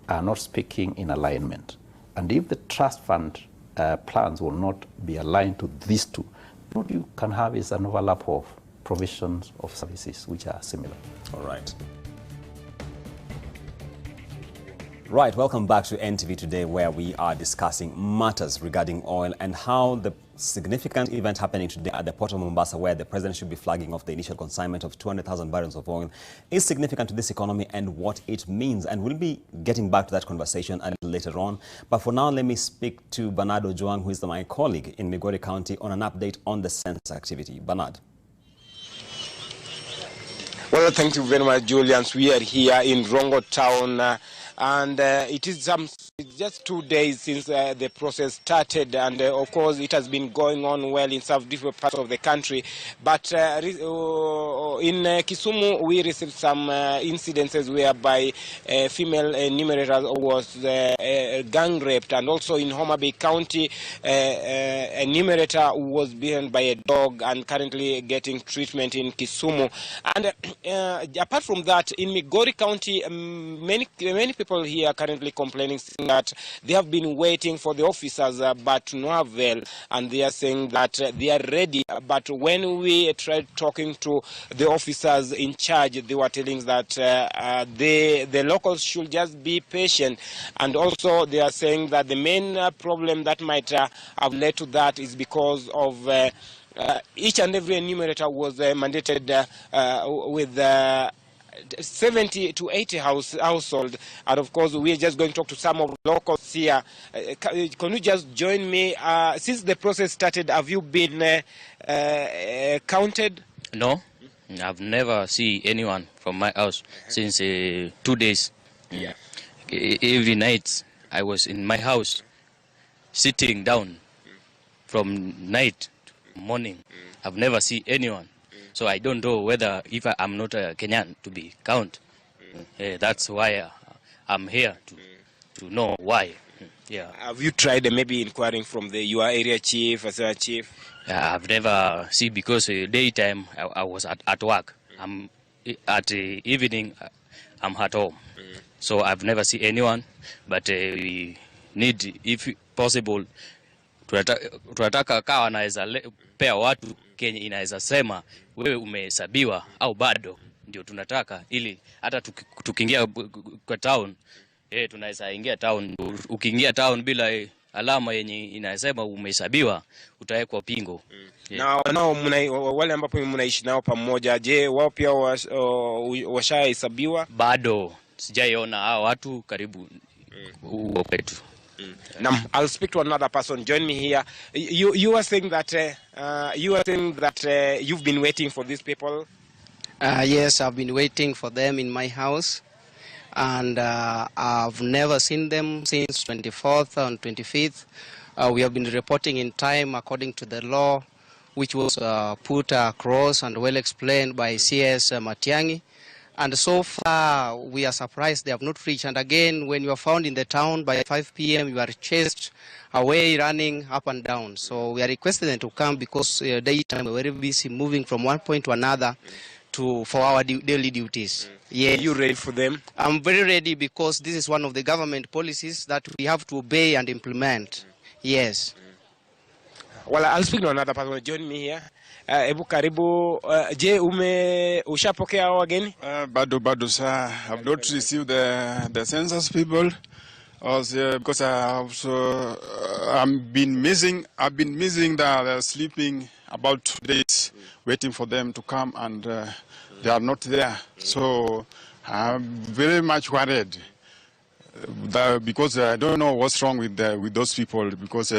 are not speaking in alignment, and if the trust fund plans will not be aligned to these two, what you can have is an overlap of provisions of services which are similar. All right. Right, welcome back to NTV Today, where we are discussing matters regarding oil and how the significant event happening today at the port of Mombasa, where the president should be flagging off the initial consignment of 200,000 barrels of oil, is significant to this economy and what it means. And we'll be getting back to that conversation a little later on. But for now, let me speak to Bernard Ojwang, who is my colleague in Migori County, on an update on the census activity. Bernard. Well, thank you very much, Julians. We are here in Rongo town, and it is just 2 days since the process started, and of course it has been going on well in some different parts of the country. But in Kisumu, we received some incidences whereby a female enumerator was gang raped, and also in Homa Bay County, a enumerator was beaten by a dog and currently getting treatment in Kisumu. And apart from that, in Migori County, many people here are currently complaining that they have been waiting for the officers, but to no avail, and they are saying that they are ready. But when we tried talking to the officers in charge, they were telling us that the locals should just be patient. And also they are saying that the main problem that might have led to that is because of each and every enumerator was mandated with 70 to 80 household, and of course we are just going to talk to some of the locals here. Can you just join me? Since the process started, have you been counted? No, I've never seen anyone from my house since 2 days. Yeah. Every night I was in my house, sitting down from night to morning. I've never seen anyone. So I don't know whether if I'm not a Kenyan to be counted. That's why I'm here to know why. Yeah. Have you tried maybe inquiring from your area chief, as chief? I've never seen because daytime I was at work. I'm at evening I'm at home. So I've never seen anyone, but we need, if possible, tunataka kawa naweza pea watu Kenya inaweza sema wewe umehesabiwa au bado, ndio tunataka ili hata tukiingia kwa town tunaweza ingia town. Ukiingia town bila alama yenye inasema umehesabiwa utawekwa pingo. Na wale ambapo mnaishi nao pamoja, je, wao pia washahesabiwa? Bado sijaiona hao watu karibu huko kwetu. Now, I'll speak to another person. Join me here. You are saying that you've been waiting for these people. Yes, I've been waiting for them in my house, and I've never seen them since 24th and 25th. We have been reporting in time according to the law, which was put across and well explained by CS Matiangi. And so far, we are surprised they have not reached. And again, when you are found in the town by 5 p.m., you are chased away, running up and down. So we are requesting them to come because daytime we're very busy moving from one point to another for our daily duties. Yeah. Are you ready for them? I'm very ready because this is one of the government policies that we have to obey and implement. Yes. Well, I'll speak to another person. Join me here. Ebu karibu, je ushapokea hao wageni? Bado sir, I've not received the census people, because I've been missing the sleeping about 2 days, waiting for them to come, and they are not there. So I'm very much worried because I don't know what's wrong with those people, because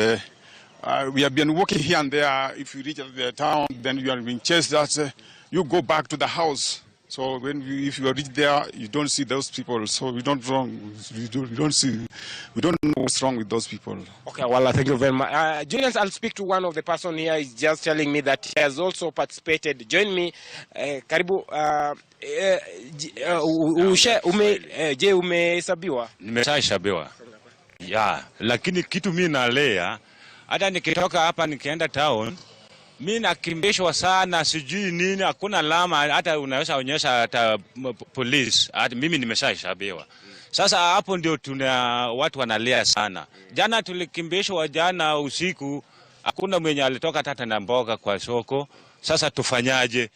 we have been walking here and there. If you reach the town, then you are being chased. That you go back to the house. So if you reach there, you don't see those people. So we don't know what's wrong with those people. Okay, well, thank you very much. Julius, I'll speak to one of the person here. He's just telling me that he has also participated. Join me, karibu. Je, umehesabiwa? Nimeshahesabiwa. Yeah, lakini kitu mimi nalea, hata nikitoka hapa nikienda town, mimi nakimbishwa sana, sijui nini, hakuna alama, hata unaweza onyesha hata police, hata mimi nimeshahesabiwa. Sasa hapo ndio watu wanalia sana. Jana tulikimbishwa jana usiku, hakuna mwenye alitoka hata na mboga kwa soko. Sasa tufanyaje?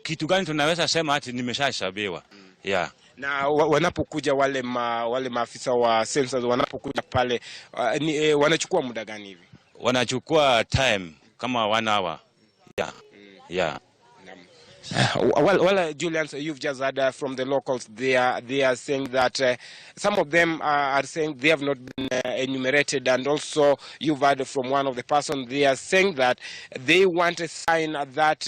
Kitu gani tunaweza sema ati nimeshahesabiwa? Yeah. Na wanapokuja wale maafisa wa census, wanapokuja pale wanachukua muda gani hivi? Wanachukua time kama 1 hour. Yeah. Yeah. Well, Julian, so you've just heard from the locals. They are saying that some of them are saying they have not been enumerated, and also you've heard from one of the person. They are saying that they want a sign that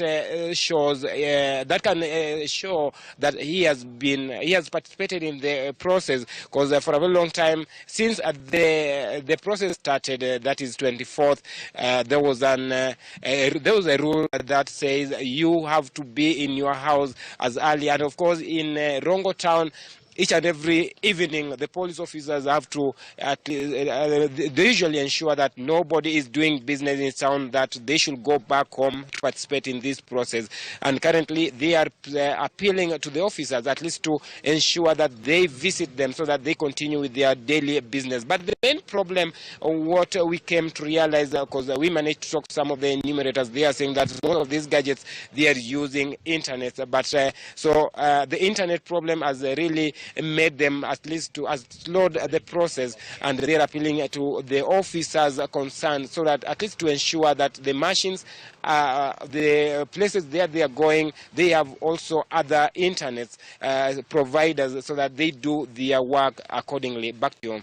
shows that can show that he has participated in the process, because for a very long time since the process started, that is 24th, there was a rule that says you have to be in your house as early, and of course in Rongo town, each and every evening the police officers have to they usually ensure that nobody is doing business in town, that they should go back home to participate in this process. And currently they are appealing to the officers at least to ensure that they visit them so that they continue with their daily business. But the main problem, what we came to realize, because we managed to talk to some of the enumerators, they are saying that one of these gadgets they are using internet, but the internet problem has really made them at least to slow the process, and they are appealing to the officers concerned so that at least to ensure that the machines, the places they are going, they have also other internet providers so that they do their work accordingly. Back to you.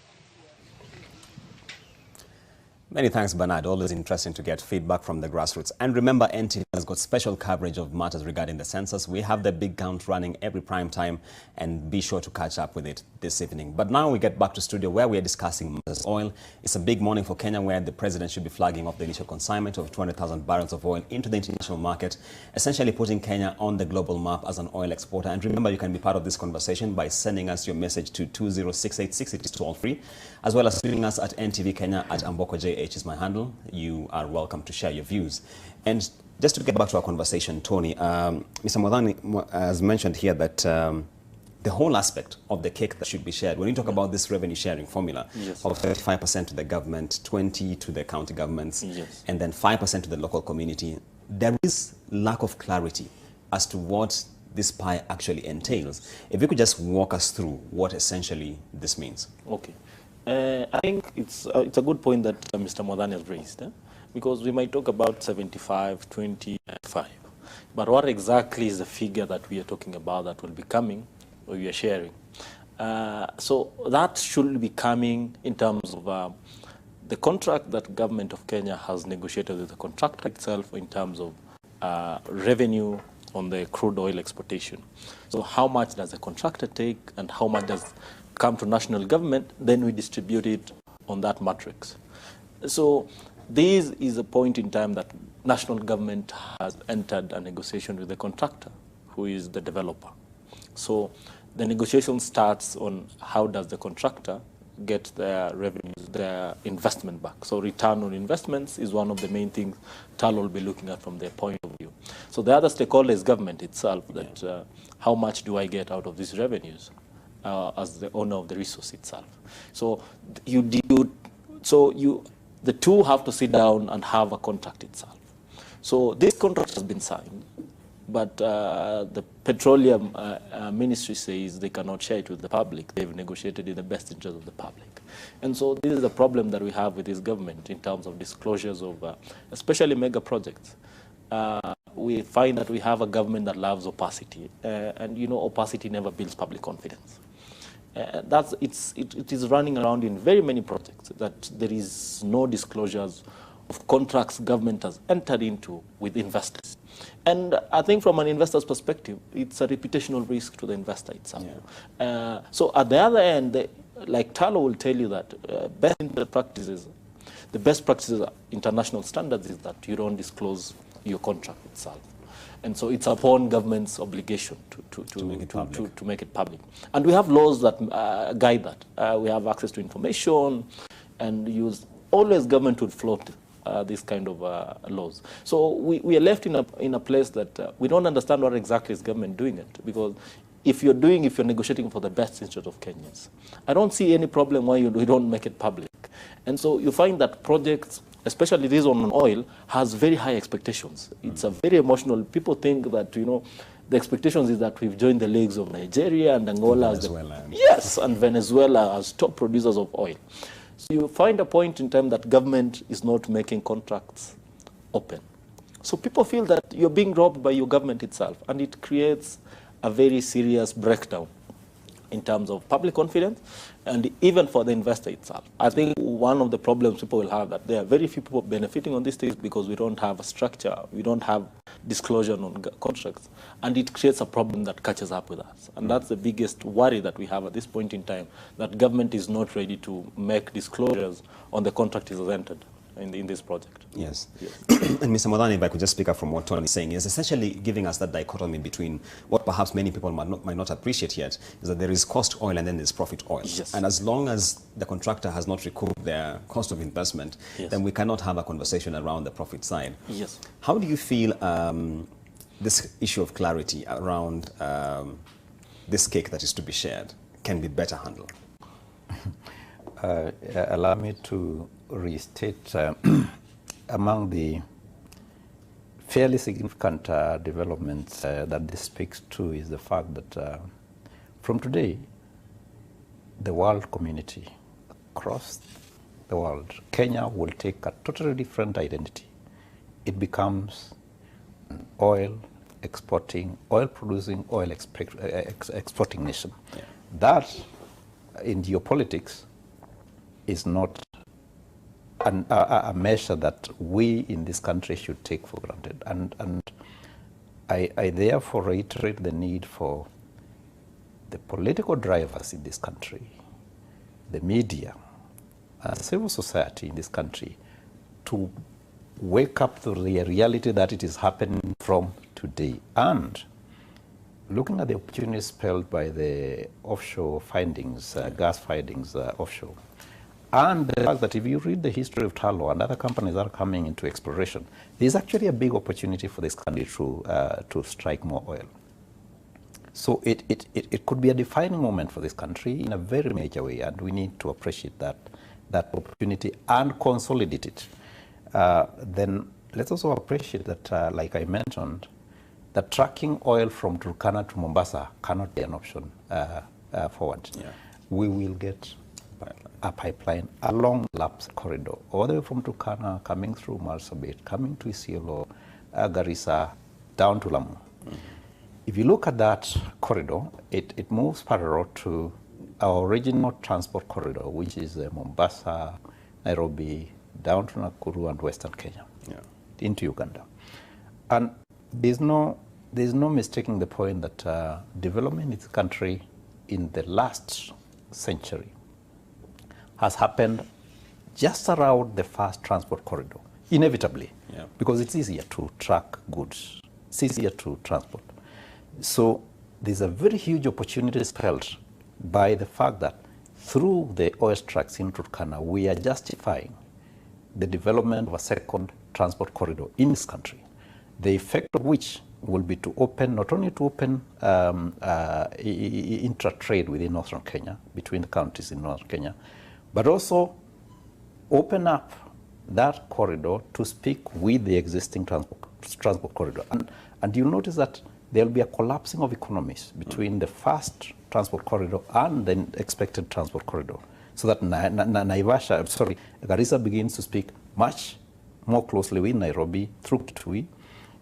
Many thanks, Bernard. Always interesting to get feedback from the grassroots. And remember, NTV has got special coverage of matters regarding the census. We have the big count running every prime time, and be sure to catch up with it this evening. But now we get back to studio where we are discussing matters oil. It's a big morning for Kenya, where the president should be flagging off the initial consignment of 200,000 barrels of oil into the international market, essentially putting Kenya on the global map as an oil exporter. And remember, you can be part of this conversation by sending us your message to 20686. It is toll free, as well as tweeting us at NTV Kenya at AmbokOJH is my handle. You are welcome to share your views. And just to get back to our conversation, Tony, Mr. Modhani has mentioned here that the whole aspect of the cake that should be shared, when you talk about this revenue sharing formula of 35% to the government, 20% to the county governments, and then 5% to the local community, there is lack of clarity as to what this pie actually entails. If you could just walk us through what essentially this means. Okay. I think it's a good point that Mr. Modhani has raised, because we might talk about 75, 25, but what exactly is the figure that we are talking about that will be coming, or we are sharing? So that should be coming in terms of the contract that government of Kenya has negotiated with the contractor itself in terms of revenue on the crude oil exportation. So how much does the contractor take and how much does come to national government, then we distribute it on that matrix. So this is a point in time that national government has entered a negotiation with the contractor, who is the developer. So the negotiation starts on how does the contractor get their revenues, their investment back. So return on investments is one of the main things TAL will be looking at from their point of view. So the other stakeholder is government itself, that how much do I get out of these revenues? As the owner of the resource itself. So the two have to sit down and have a contract itself. So this contract has been signed, but the petroleum ministry says they cannot share it with the public. They've negotiated in the best interest of the public. And so this is the problem that we have with this government in terms of disclosures of especially mega projects. We find that we have a government that loves opacity, and you know, opacity never builds public confidence. It is running around in very many projects that there is no disclosures of contracts government has entered into with investors. And I think from an investor's perspective, it's a reputational risk to the investor itself. So at the other end, like Talo will tell you that the best practices, international standards, is that you don't disclose your contract itself. And so it's upon government's obligation to make it public. And we have laws that guide that. We have access to information, and always government would float these kind of laws. So we are left in a place that we don't understand what exactly is government doing it, because if you're negotiating for the best interest of Kenyans, I don't see any problem why we don't make it public. And so you find that projects, especially this one on oil, has very high expectations. It's a very emotional. People think that, you know, the expectations is that we've joined the leagues of Nigeria and Angola and Venezuela as top producers of oil. So you find a point in time that government is not making contracts open. So people feel that you're being robbed by your government itself, and it creates a very serious breakdown in terms of public confidence, and even for the investor itself. I think one of the problems people will have, that there are very few people benefiting on these things because we don't have a structure, we don't have disclosure on contracts, and it creates a problem that catches up with us. And that's the biggest worry that we have at this point in time, that government is not ready to make disclosures on the contract it has entered in this project. Yes. And Mr. Modhani, if I could just speak up from what Tony is saying, is essentially giving us that dichotomy between what perhaps many people might not appreciate yet, is that there is cost oil and then there's profit oil. And as long as the contractor has not recouped their cost of investment, then we cannot have a conversation around the profit side. How do you feel this issue of clarity around this cake that is to be shared can be better handled? Allow me to restate among the fairly significant developments that this speaks to is the fact that from today, the world community across the world, Kenya will take a totally different identity. It becomes an oil producing, oil exporting nation. That, in geopolitics, is not a measure that we in this country should take for granted. And I therefore reiterate the need for the political drivers in this country, the media, and civil society in this country to wake up to the reality that it is happening from today. And looking at the opportunities spelled by the offshore findings, gas findings offshore, and the fact that if you read the history of Tullow and other companies that are coming into exploration, there's actually a big opportunity for this country to strike more oil. So it could be a defining moment for this country in a very major way, and we need to appreciate that opportunity and consolidate it. Then let's also appreciate that, like I mentioned, that tracking oil from Turkana to Mombasa cannot be an option forward. Yeah. We will get a pipeline along the LAPS corridor, all the way from Turkana, coming through Marsabit, coming to Isiolo, Garissa, down to Lamu. Mm-hmm. If you look at that corridor, it moves parallel to our original transport corridor, which is Mombasa, Nairobi, down to Nakuru and Western Kenya, into Uganda. And there's no mistaking the point that development in this country in the last century has happened just around the fast transport corridor, inevitably, because it's easier to track goods, it's easier to transport. So there's a very huge opportunity spelled by the fact that through the oil tracks in Turkana, we are justifying the development of a second transport corridor in this country, the effect of which will be to open, not only to open intra-trade within northern Kenya, between the counties in northern Kenya, but also open up that corridor to speak with the existing transport corridor. And you'll notice that there will be a collapsing of economies between the fast transport corridor and the expected transport corridor, so that Garissa begins to speak much more closely with Nairobi through Kitui.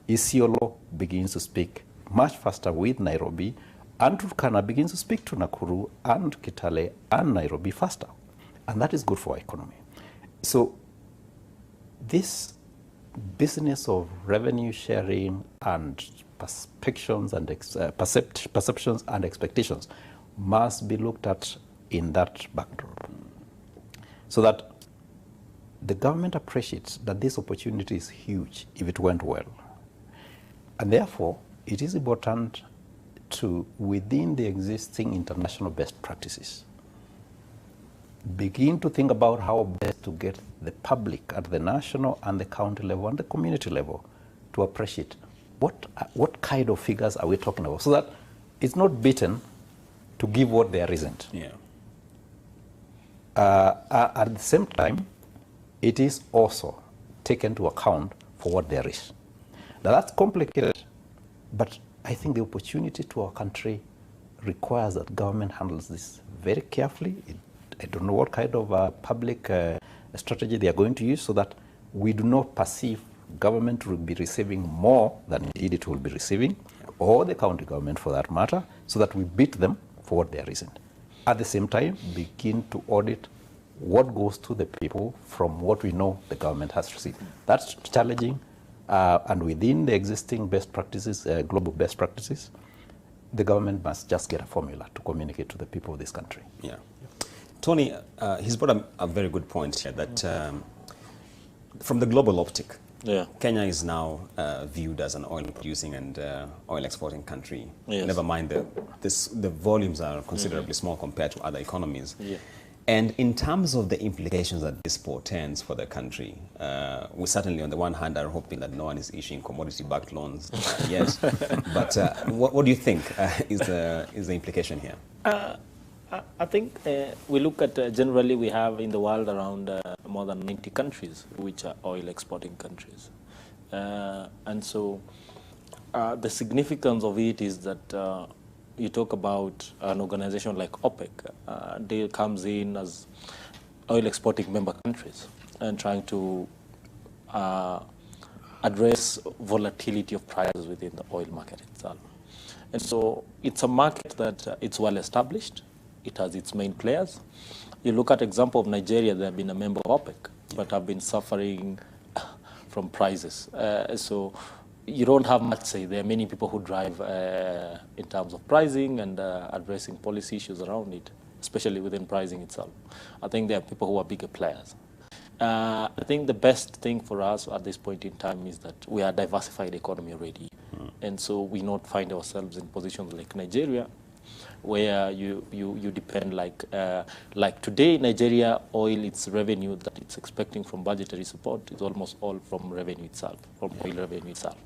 Isiolo begins to speak much faster with Nairobi, and Turkana begins to speak to Nakuru and Kitale and Nairobi faster. And that is good for our economy. So this business of revenue sharing and perceptions and perceptions and expectations must be looked at in that backdrop, so that the government appreciates that this opportunity is huge if it went well. And therefore, it is important to, within the existing international best practices, begin to think about how best to get the public at the national and the county level and the community level to appreciate what kind of figures are we talking about, so that it's not beaten to give what there isn't. Yeah. At the same time, it is also taken into account for what there is. Now that's complicated, but I think the opportunity to our country requires that government handles this very carefully. I don't know what kind of public strategy they are going to use, so that we do not perceive government will be receiving more than indeed it will be receiving, or the county government for that matter, so that we beat them for what there isn't. At the same time, begin to audit what goes to the people from what we know the government has received. That's challenging, and within the existing best practices, global best practices, the government must just get a formula to communicate to the people of this country. Yeah. Tony, he's brought a very good point here, that from the global optic, Kenya is now viewed as an oil-producing and oil-exporting country. Yes. Never mind the volumes are considerably small compared to other economies. Yeah. And in terms of the implications that this portends for the country, we certainly, on the one hand, are hoping that no one is issuing commodity-backed loans yet. But what do you think is the implication here? I think we look at, generally we have in the world around more than 90 countries which are oil exporting countries. And so the significance of it is that you talk about an organization like OPEC, they comes in as oil exporting member countries and trying to address volatility of prices within the oil market itself. And so it's a market that it's well established. It has its main players. You look at example of Nigeria, they have been a member of OPEC establishment have been suffering from prices. So you don't have much say. There are many people who drive in terms of pricing and addressing policy issues around it, especially within pricing itself. I think there are people who are bigger players. I think the best thing for us at this point in time is that we are a diversified economy already. And so we not find ourselves in positions like Nigeria, where you depend like today, Nigeria oil, its revenue that it's expecting from budgetary support is almost all from revenue itself, from oil revenue itself.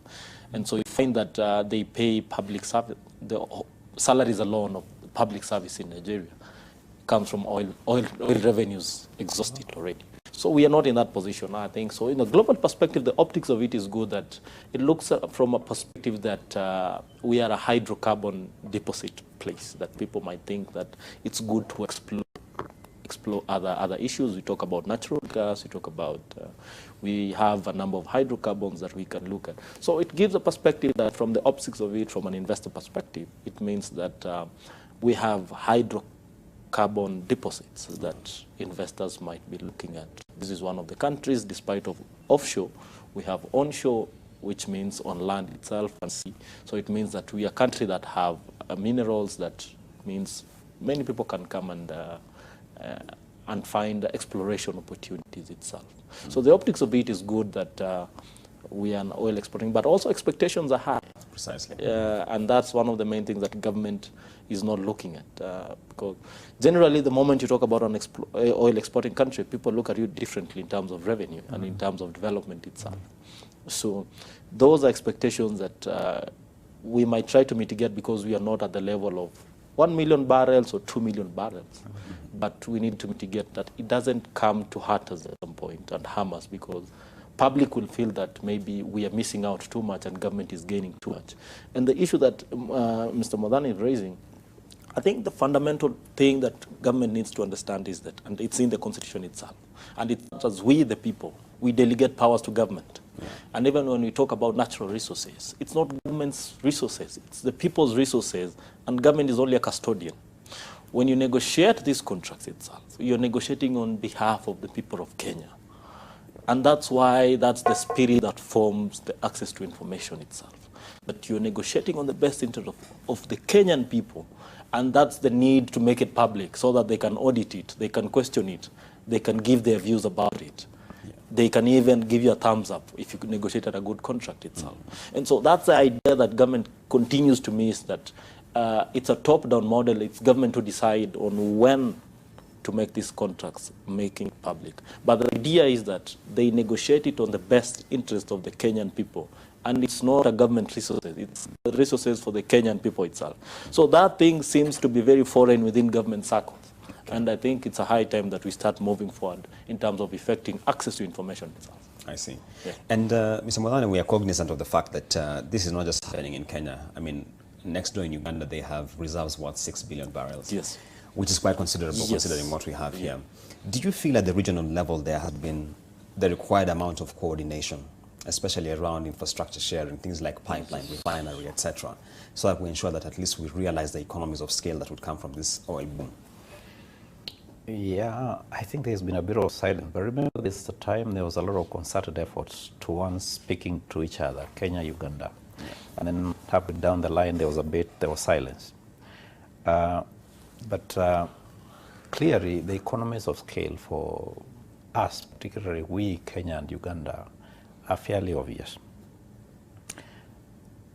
And so you find that they pay public service, the salaries alone of public service in Nigeria comes from oil revenues exhausted already. So we are not in that position, I think. So in a global perspective, the optics of it is good that it looks from a perspective that we are a hydrocarbon deposit place, that people might think that it's good to explore other issues. We talk about natural gas, we talk about, we have a number of hydrocarbons that we can look at. So it gives a perspective that from the optics of it, from an investor perspective, it means that we have hydrocarbon deposits that investors might be looking at. This is one of the countries, despite of offshore, we have onshore, which means on land itself and sea. So it means that we are a country that have minerals, that means many people can come and find exploration opportunities itself. So the optics of it is good that we are an oil exporting, but also expectations are high. Precisely. And that's one of the main things that government is not looking at. Because generally, the moment you talk about an oil exporting country, people look at you differently in terms of revenue and in terms of development itself. So those are expectations that we might try to mitigate because we are not at the level of 1 million barrels or 2 million barrels. But we need to mitigate that it doesn't come to hurt us at some point and harm us, because public will feel that maybe we are missing out too much and government is gaining too much. And the issue that Mr. Modani is raising, I think the fundamental thing that government needs to understand is that, and it's in the constitution itself, and it's as we the people, we delegate powers to government. Yeah. And even when we talk about natural resources, it's not government's resources, it's the people's resources, and government is only a custodian. When you negotiate these contracts itself, you're negotiating on behalf of the people of Kenya. And that's why that's the spirit that forms the access to information itself. But you're negotiating on the best interest of the Kenyan people, and that's the need to make it public so that they can audit it, they can question it, they can give their views about it. Yeah. They can even give you a thumbs up if you negotiated a good contract itself. And so that's the idea that government continues to miss, that it's a top-down model. It's government to decide on when to make these contracts, making it public. But the idea is that they negotiate it on the best interest of the Kenyan people. And it's not a government resources, it's the resources for the Kenyan people itself. So that thing seems to be very foreign within government circles. Okay. And I think it's a high time that we start moving forward in terms of effecting access to information itself. I see. Yeah. And Mr. Modani, we are cognizant of the fact that this is not just happening in Kenya. I mean, next door in Uganda, they have reserves worth 6 billion barrels. Yes. Which is quite considerable, yes, considering what we have here. Do you feel at the regional level there has been the required amount of coordination, especially around infrastructure sharing, things like pipeline, refinery, etc., so that we ensure that at least we realize the economies of scale that would come from this oil boom? Yeah, I think there's been a bit of silence. But remember, this is the time there was a lot of concerted efforts towards speaking to each other, Kenya, Uganda. Yeah. And then halfway down the line, there was silence. But clearly, the economies of scale for us, particularly we, Kenya and Uganda, are fairly obvious.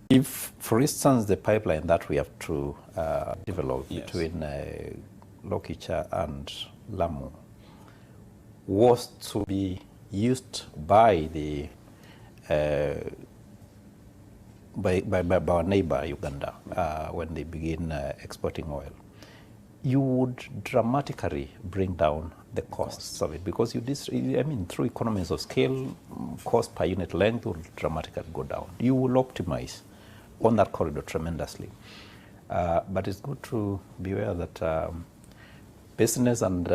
If, for instance, the pipeline that we have to develop, yes, between Lokicha and Lamu was to be used by the by our neighbor Uganda when they begin exporting oil, you would dramatically bring down the costs of it, because through economies of scale, cost per unit length will dramatically go down. You will optimize on that corridor tremendously. But it's good to be aware that business and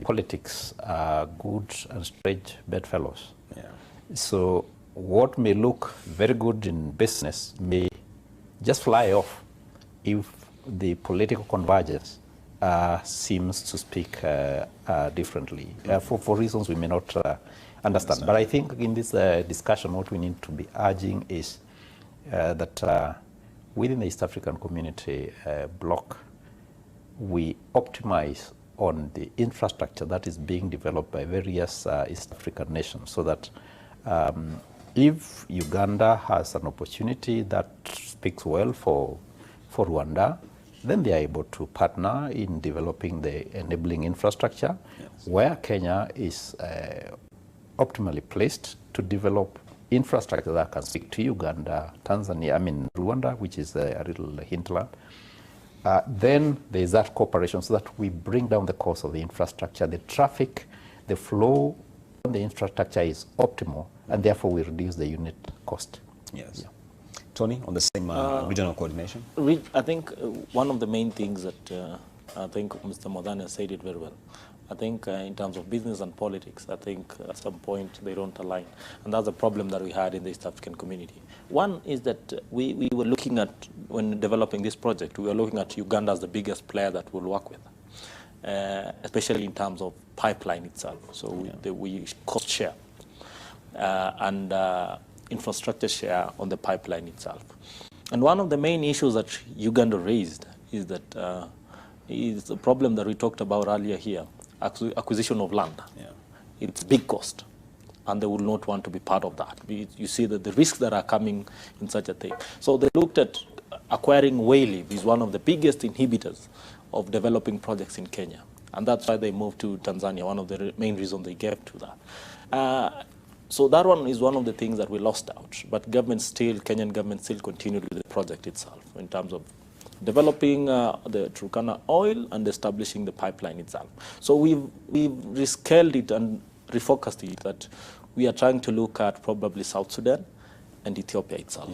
politics are good and straight bedfellows. Yeah. So what may look very good in business may just fly off if the political convergence seems to speak differently for reasons we may not understand. But I think in this discussion, what we need to be urging is that within the East African Community bloc, we optimize on the infrastructure that is being developed by various East African nations, so that if Uganda has an opportunity that speaks well for Rwanda, then they are able to partner in developing the enabling infrastructure, where Kenya is optimally placed to develop infrastructure that can speak to Uganda, Tanzania, Rwanda, which is a little hinterland. Then there's that cooperation, so that we bring down the cost of the infrastructure, the traffic, the flow on the infrastructure is optimal, and therefore we reduce the unit cost. Yes. Yeah. Tony, on the same regional coordination? I think one of the main things that I think Mr. Modane said it very well. I think in terms of business and politics, I think at some point they don't align. And that's a problem that we had in the East African community. One is that we were looking at, when developing this project, we were looking at Uganda as the biggest player that we'll work with, especially in terms of pipeline itself. So we cost share and infrastructure share on the pipeline itself. And one of the main issues that Uganda raised is that is the problem that we talked about earlier here, acquisition of land. Yeah. It's big cost, and they will not want to be part of that. You see that the risks that are coming in such a thing. So they looked at acquiring wayleave is one of the biggest inhibitors of developing projects in Kenya, and that's why they moved to Tanzania, one of the main reasons they gave to that. So that one is one of the things that we lost out, but Kenyan government still continued with the project itself in terms of developing the Turkana oil and establishing the pipeline itself. So we've rescaled it and refocused it that we are trying to look at probably South Sudan and Ethiopia itself.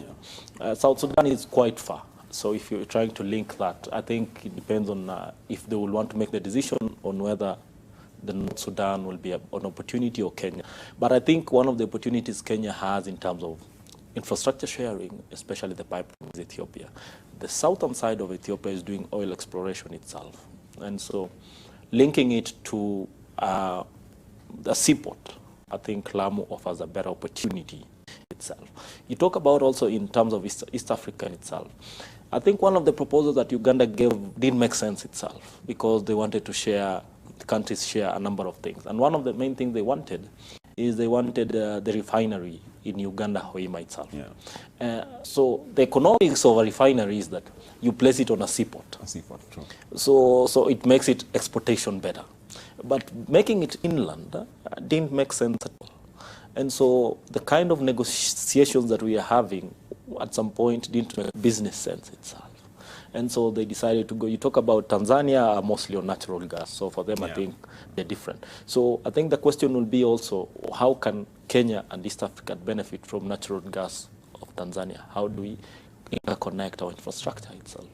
Yeah. South Sudan is quite far. So if you're trying to link that, I think it depends on if they will want to make the decision on whether the North Sudan will be an opportunity or Kenya. But I think one of the opportunities Kenya has in terms of infrastructure sharing, especially the pipeline, is Ethiopia. The southern side of Ethiopia is doing oil exploration itself. And so linking it to the seaport, I think Lamu offers a better opportunity itself. You talk about also in terms of East Africa itself. I think one of the proposals that Uganda gave didn't make sense itself, because they wanted to share, the countries share a number of things. And one of the main things they wanted is they wanted the refinery in Uganda, Watima itself. Yeah. So the economics of a refinery is that you place it on a seaport. A seaport, true. So it makes it exportation better. But making it inland didn't make sense at all. And so the kind of negotiations that we are having at some point didn't make business sense itself. And so they decided to go. You talk about Tanzania, mostly on natural gas. So for them, I think they're different. So I think the question will be also, how can Kenya and East Africa benefit from natural gas of Tanzania? How do we interconnect our infrastructure itself?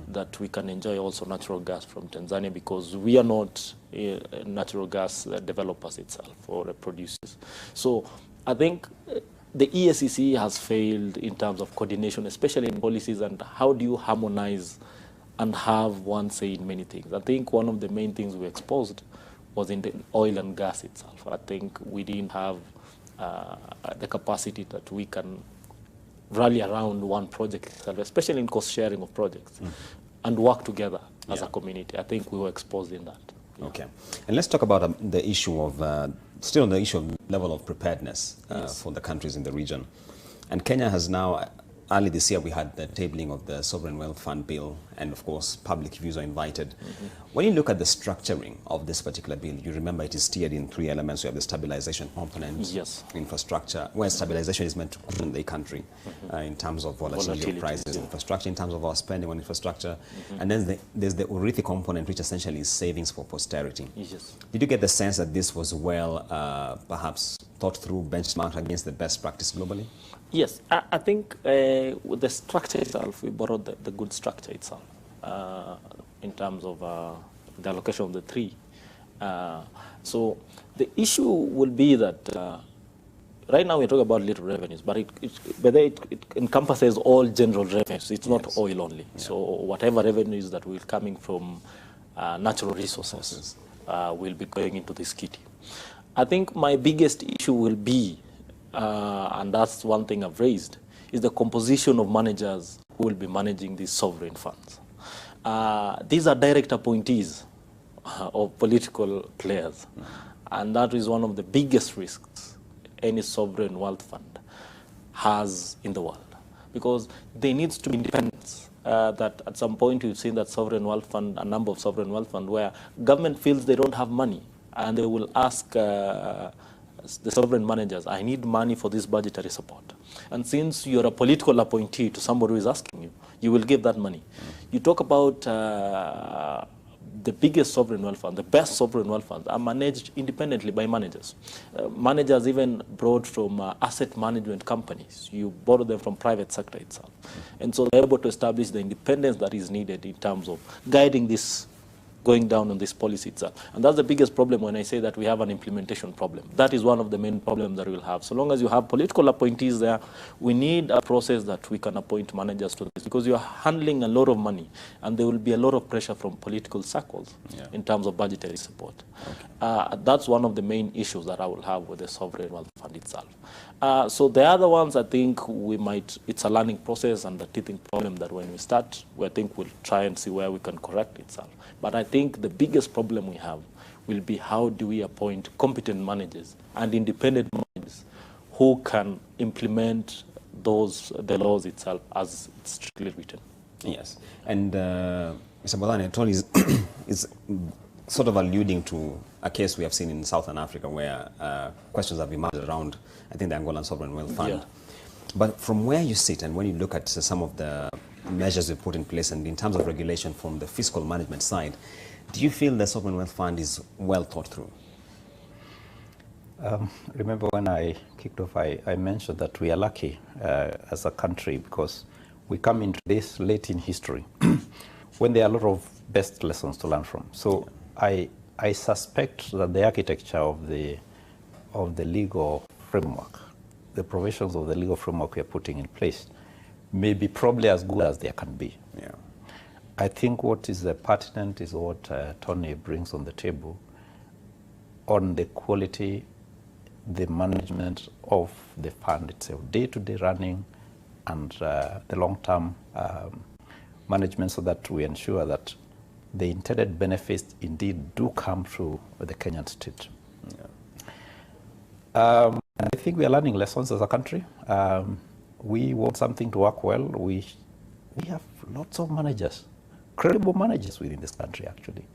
That we can enjoy also natural gas from Tanzania, because we are not natural gas developers itself or producers. So I think the EACC has failed in terms of coordination, especially in policies, and how do you harmonize and have one say in many things. I think one of the main things we exposed was in the oil and gas itself. I think we didn't have the capacity that we can rally around one project itself, especially in cost sharing of projects, and work together as a community. I think we were exposed in that. Okay. And let's talk about the issue of, still on the issue of level of preparedness for the countries in the region. And Kenya has now, early this year, we had the tabling of the Sovereign Wealth Fund bill, and of course, public views are invited. When you look at the structuring of this particular bill, you remember it is steered in three elements. You have the stabilization component, infrastructure, where stabilization is meant to groom the country in terms of volatility of prices, infrastructure, in terms of our spending on infrastructure. And then there's the Urithi component, which essentially is savings for posterity. Did you get the sense that this was well, perhaps, thought through, benchmarked against the best practice globally? Yes, I think with the structure itself, we borrowed the good structure itself in terms of the allocation of the three. So the issue will be that right now we're talking about little revenues, but it encompasses all general revenues. It's not oil only. So whatever revenues that will coming from natural resources will be going into this kitty. I think my biggest issue will be, and that's one thing I've raised, is the composition of managers who will be managing these sovereign funds. These are direct appointees of political players, and that is one of the biggest risks any sovereign wealth fund has in the world, because there needs to be independence. That at some point we've seen that sovereign wealth fund, a number of sovereign wealth fund, where government feels they don't have money, and they will ask the sovereign managers, I need money for this budgetary support. And since you're a political appointee to somebody who is asking you, you will give that money. You talk about the biggest sovereign wealth fund, the best sovereign wealth funds are managed independently by managers. Managers even brought from asset management companies. You borrow them from private sector itself. And so they're able to establish the independence that is needed in terms of guiding this, going down on this policy itself. And that's the biggest problem when I say that we have an implementation problem. That is one of the main problems that we'll have. So long as you have political appointees there, we need a process that we can appoint managers to this, because you're handling a lot of money, and there will be a lot of pressure from political circles in terms of budgetary support. Okay. That's one of the main issues that I will have with the sovereign wealth fund itself. So the other ones, I think it's a learning process and a teething problem that when we start, I think we'll try and see where we can correct itself. But I think the biggest problem we have will be how do we appoint competent managers and independent managers who can implement the laws itself as it's strictly written. Yes. And Mr. Bodhane, Tony is sort of alluding to a case we have seen in Southern Africa where questions have emerged around, I think, the Angolan Sovereign Wealth Fund. Yeah. But from where you sit and when you look at some of the measures we put in place and in terms of regulation from the fiscal management side, do you feel the Sovereign Wealth Fund is well thought through? Remember when I kicked off, I mentioned that we are lucky as a country because we come into this late in history when there are a lot of best lessons to learn from. So I suspect that the architecture of the legal framework, the provisions of the legal framework we are putting in place, may be probably as good as there can be. Yeah. I think what is pertinent is what Tony brings on the table on the quality, the management of the fund itself, day-to-day running and the long-term management, so that we ensure that the intended benefits indeed do come through the Kenyan state. Yeah. I think we are learning lessons as a country. We want something to work well. We have lots of managers, credible managers within this country actually,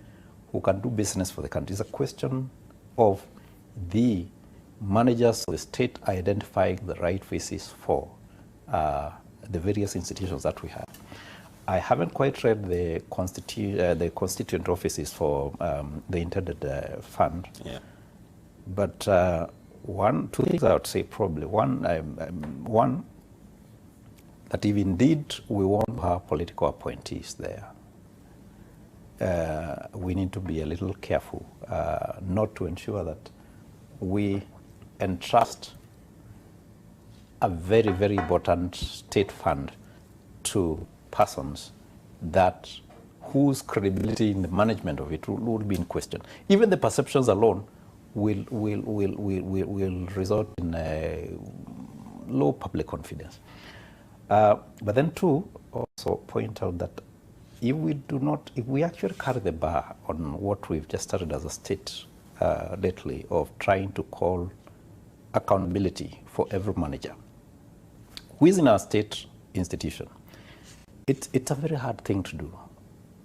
who can do business for the country. It's a question of the managers of the state identifying the right faces for the various institutions that we have. I haven't quite read the constituent offices for the intended fund. Yeah. But two things I would say probably. One, that if indeed we want to have political appointees there, we need to be a little careful not to ensure that we entrust a very, very important state fund to persons whose credibility in the management of it will be in question. Even the perceptions alone will result in low public confidence. But then two, also point out that if we actually carry the bar on what we've just started as a state lately of trying to call accountability for every manager who is in our state institution, it's a very hard thing to do.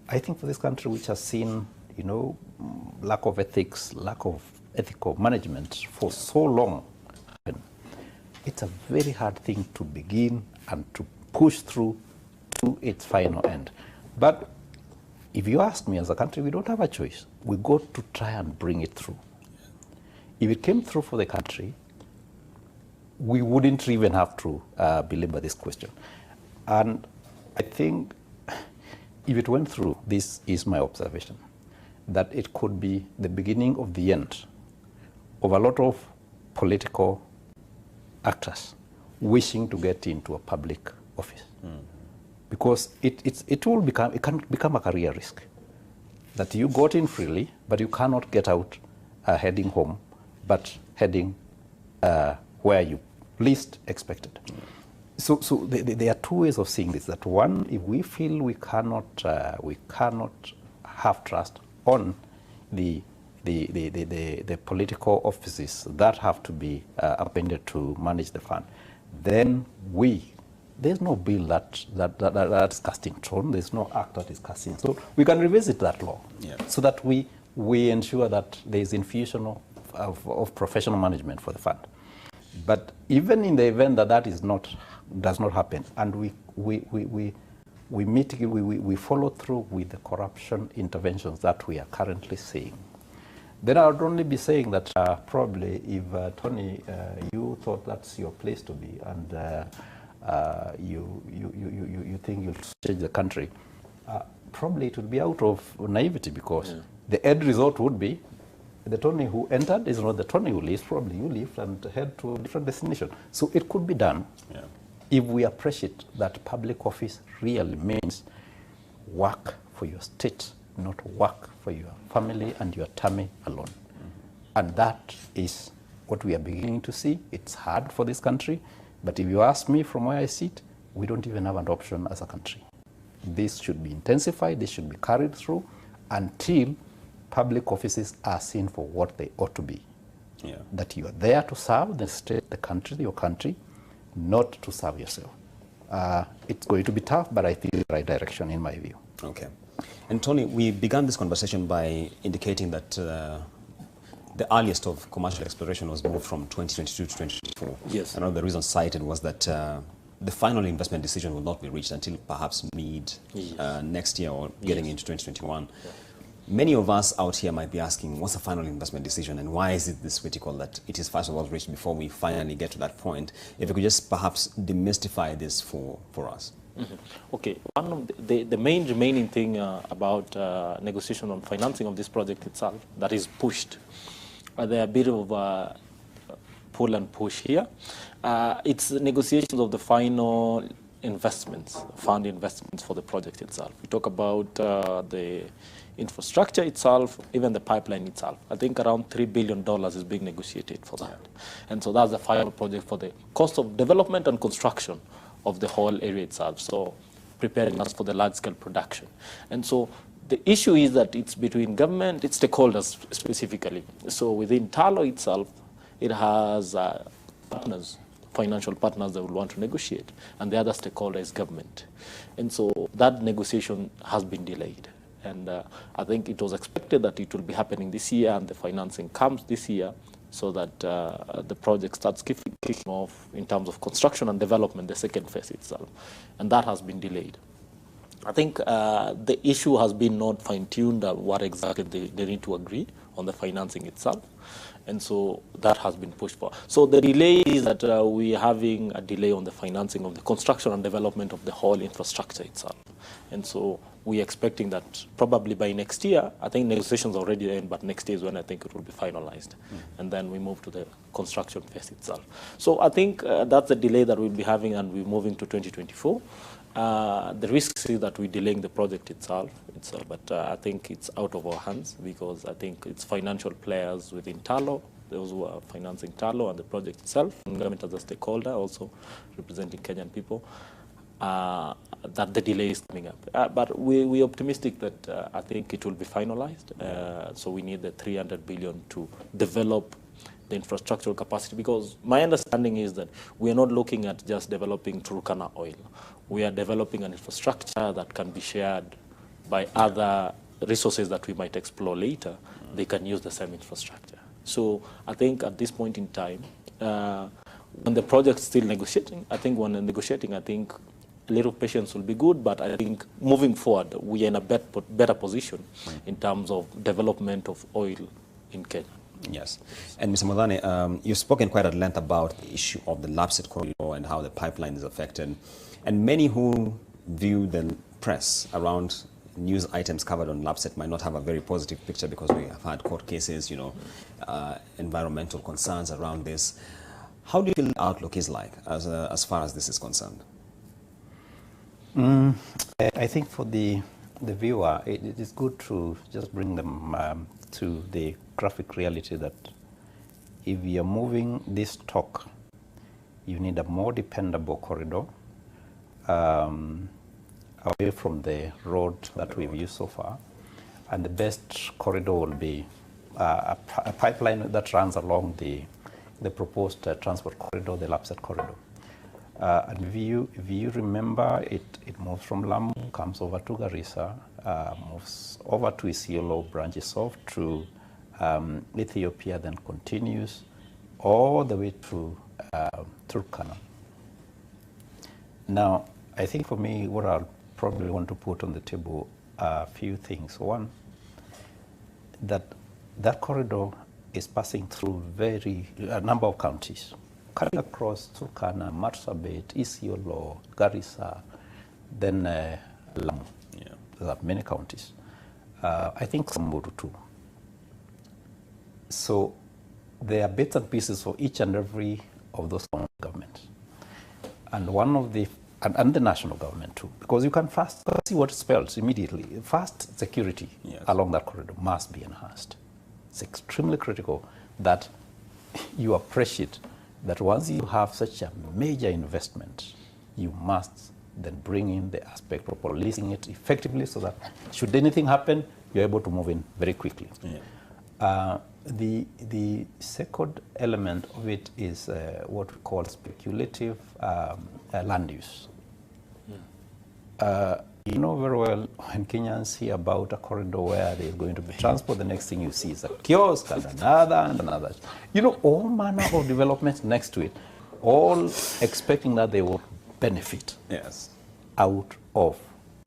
I think for this country, which has seen, lack of ethics, lack of ethical management for so long, it's a very hard thing to begin and to push through to its final end. But if you ask me, as a country, we don't have a choice. We got to try and bring it through. If it came through for the country, we wouldn't even have to belabor this question. And I think if it went through, this is my observation, that it could be the beginning of the end of a lot of political actors wishing to get into a public office. Because it can become a career risk. that you got in freely, but you cannot get out heading home, but heading where you least expected. So there are two ways of seeing this. That one, if we feel we cannot have trust on the political offices that have to be appointed to manage the fund, then there's no bill that's casting stone. There's no act that is casting stone. We can revisit that law, so that we ensure that there is infusion of professional management for the fund. But even in the event that does not happen, and we mitigate, we follow through with the corruption interventions that we are currently seeing, then I would only be saying that probably if Tony, you thought that's your place to be, and you think you'll change the country, probably it would be out of naivety, because the end result would be the Tony who entered is not the Tony who leaves. Probably you leave and head to a different destination. So it could be done if we appreciate that public office really means work for your state, not work for your family and your tummy alone. And that is what we are beginning to see. It's hard for this country, but if you ask me from where I sit, we don't even have an option as a country. This should be intensified, this should be carried through until public offices are seen for what they ought to be. That you are there to serve the state, the country, your country, not to serve yourself. It's going to be tough, but I think the right direction in my view. Okay. And Tony, we began this conversation by indicating that the earliest of commercial exploration was moved from 2022 to 2024. Yes. And one of the reasons cited was that the final investment decision will not be reached until perhaps mid next year or getting into 2021. Many of us out here might be asking, what's the final investment decision, and why is it this critical that it is first of all reached before we finally get to that point? If you could just perhaps demystify this for us. Okay, one of the main remaining thing about negotiation on financing of this project itself that is pushed, there are a bit of pull and push here. It's negotiations of the final investments, fund investments for the project itself. We talk about the infrastructure itself, even the pipeline itself. I think around $3 billion is being negotiated for that. And so that's the final project for the cost of development and construction of the whole area itself. So preparing us for the large-scale production. And so the issue is that it's between government, its stakeholders specifically. So within Talo itself, it has partners, financial partners that will want to negotiate, and the other stakeholder is government. And so that negotiation has been delayed. And I think it was expected that it will be happening this year, and the financing comes this year, so that the project starts kicking off in terms of construction and development, the second phase itself. And that has been delayed. I think the issue has been not fine-tuned what exactly they need to agree on the financing itself. And so that has been pushed for. So the delay is that we're having a delay on the financing of the construction and development of the whole infrastructure itself. And so we're expecting that probably by next year, I think negotiations already end, but next year is when I think it will be finalized. And then we move to the construction phase itself. So I think that's the delay that we'll be having, and we're moving to 2024. The risk is that we're delaying the project itself, but I think it's out of our hands, because I think it's financial players within Talo, those who are financing Talo and the project itself, and government as a stakeholder, also representing Kenyan people, that the delay is coming up. But we're optimistic that I think it will be finalized. So we need the 300 billion to develop the infrastructural capacity, because my understanding is that we are not looking at just developing Turkana oil. We are developing an infrastructure that can be shared by other resources that we might explore later. They can use the same infrastructure. So I think at this point in time, when the project's still negotiating, I think a little patience will be good, but I think moving forward, we are in a better position in terms of development of oil in Kenya. Yes. And Mr. Modane, you've spoken quite at length about the issue of the Lapsset corridor and how the pipeline is affected. And many who view the press around news items covered on Lapsset might not have a very positive picture, because we have had court cases, environmental concerns around this. How do you feel the outlook is like as far as this is concerned? I think for the the viewer, it is good to just bring them to the graphic reality that if you're moving this stock, you need a more dependable corridor away from the road that we've used so far. And the best corridor will be a pipeline that runs along the proposed transport corridor, the LAPSSET corridor. And if you remember, it moves from Lamu, comes over to Garissa, moves over to Isiolo, branches off to Ethiopia, then continues all the way to Turkana. Now, I think for me, what I'll probably want to put on the table are a few things. One, that corridor is passing through a number of counties, cutting across Turkana, Marsabit, Isiolo, Garissa, then Lamu. Yeah. There are many counties. I think Samburu too. So there are bits and pieces for each and every of those governments. And one of the and the national government too, because you can first see what it spells immediately. First, security along that corridor must be enhanced. It's extremely critical that you appreciate that once you have such a major investment, you must then bring in the aspect of policing it effectively so that should anything happen, you're able to move in very quickly. Yeah. The second element of it is what we call speculative land use. You know very well when Kenyans hear about a corridor where there's going to be transport, the next thing you see is a kiosk and another. You know, all manner of developments next to it, all expecting that they will benefit out of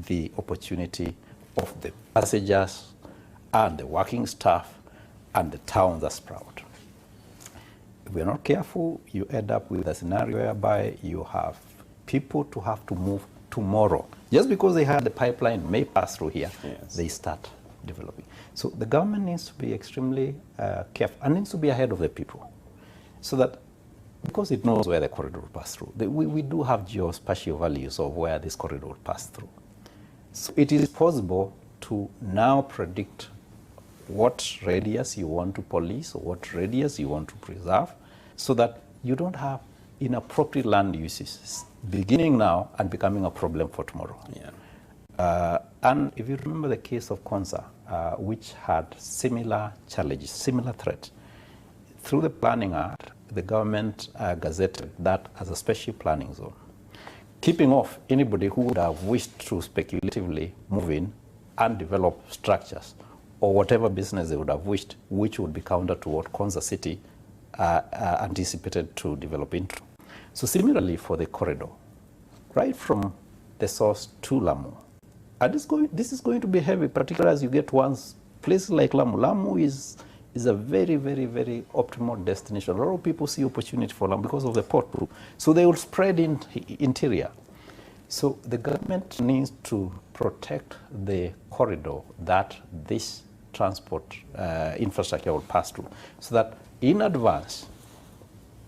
the opportunity of the passengers and the working staff and the town that sprout. If we're not careful, you end up with a scenario whereby you have people to have to move tomorrow. Just because they had the pipeline may pass through here, they start developing. So the government needs to be extremely careful and needs to be ahead of the people. So that, because it knows where the corridor will pass through, we do have geospatial values of where this corridor will pass through. So it is possible to now predict what radius you want to police or what radius you want to preserve so that you don't have inappropriate land uses beginning now and becoming a problem for tomorrow. Yeah. And if you remember the case of Konza, which had similar challenges, similar threat, through the Planning Act, the government gazetted that as a special planning zone, keeping off anybody who would have wished to speculatively move in and develop structures or whatever business they would have wished, which would be counter to what Konza City anticipated to develop into. So similarly for the corridor, right from the source to Lamu, and this is going to be heavy, particularly as you get places like Lamu. Lamu is a very, very, very optimal destination. A lot of people see opportunity for Lamu because of the port group. So they will spread in interior. So the government needs to protect the corridor that this transport infrastructure will pass through, so that in advance,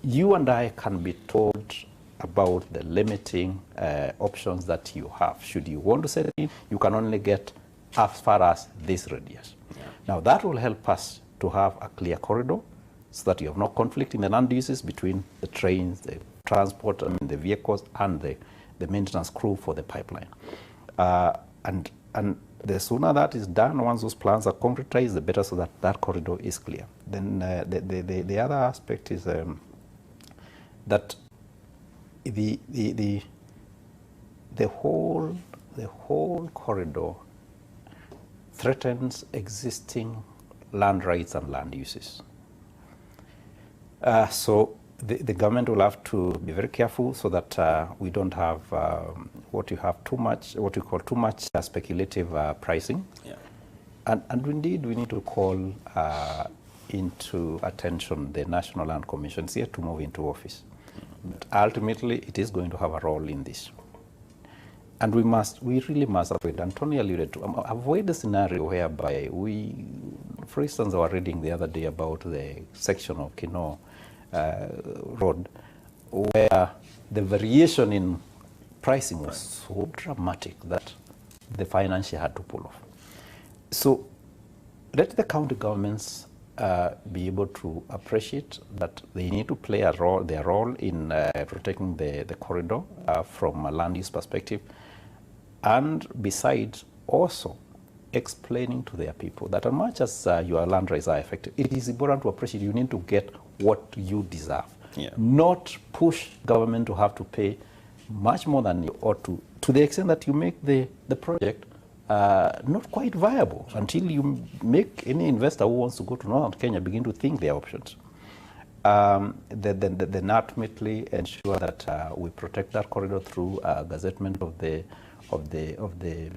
you and I can be told about the limiting options that you have. Should you want to set it in, you can only get as far as this radius. Yeah. Now that will help us to have a clear corridor so that you have no conflict in the land uses between the trains, the transport, the vehicles, and the maintenance crew for the pipeline. And the sooner that is done, once those plans are concretized, the better, so that that corridor is clear. Then the other aspect is that the whole corridor threatens existing land rights and land uses. So the government will have to be very careful so that we don't have what you call too much speculative pricing. Yeah. And indeed, we need to call into attention the National Land Commission here to move into office. But ultimately, it is going to have a role in this. And we really must avoid, and Tony alluded to, avoid the scenario whereby for instance, I was reading the other day about the section of Kino Road where the variation in pricing was so dramatic that the financial had to pull off. So let the county governments be able to appreciate that they need to play their role in protecting the corridor from a land use perspective, and besides also explaining to their people that as much as your land rights are affected, it is important to appreciate you need to get what you deserve. Yeah. Not push government to have to pay much more than you ought to the extent that you make the project not quite viable until you make any investor who wants to go to Northern Kenya begin to think their options. Then ultimately ensure that we protect that corridor through gazettement of the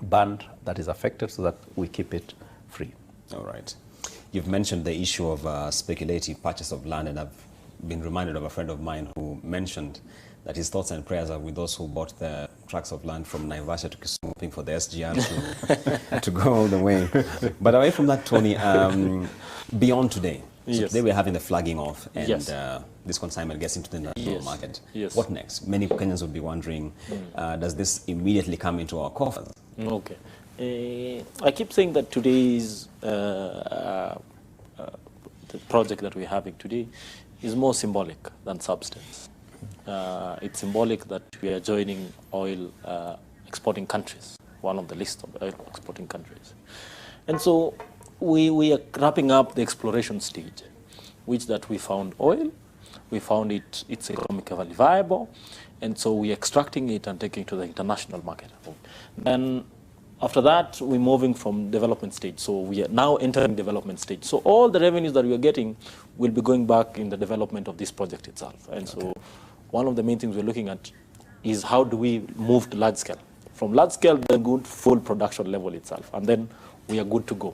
band that is affected, so that we keep it free. All right. You've mentioned the issue of speculative purchase of land, and I've been reminded of a friend of mine who mentioned that his thoughts and prayers are with those who bought the tracts of land from Naivasha to Kisumu, hoping for the SGR to go all the way. But away from that, Tony, beyond today, so today we're having the flagging off, and this consignment gets into the national market. What next? Many Kenyans would be wondering, does this immediately come into our coffers? Okay. I keep saying that today's the project that we're having today is more symbolic than substance. It's symbolic that we are joining oil exporting countries, one of the list of oil exporting countries. And so we are wrapping up the exploration stage, which that we found oil, we found it's economically viable, and so we're extracting it and taking it to the international market. Then after that, we're moving from development stage. So we are now entering development stage. So all the revenues that we are getting will be going back in the development of this project itself. And so one of the main things we're looking at is how do we move to large scale. From large scale, then good full production level itself. And then we are good to go.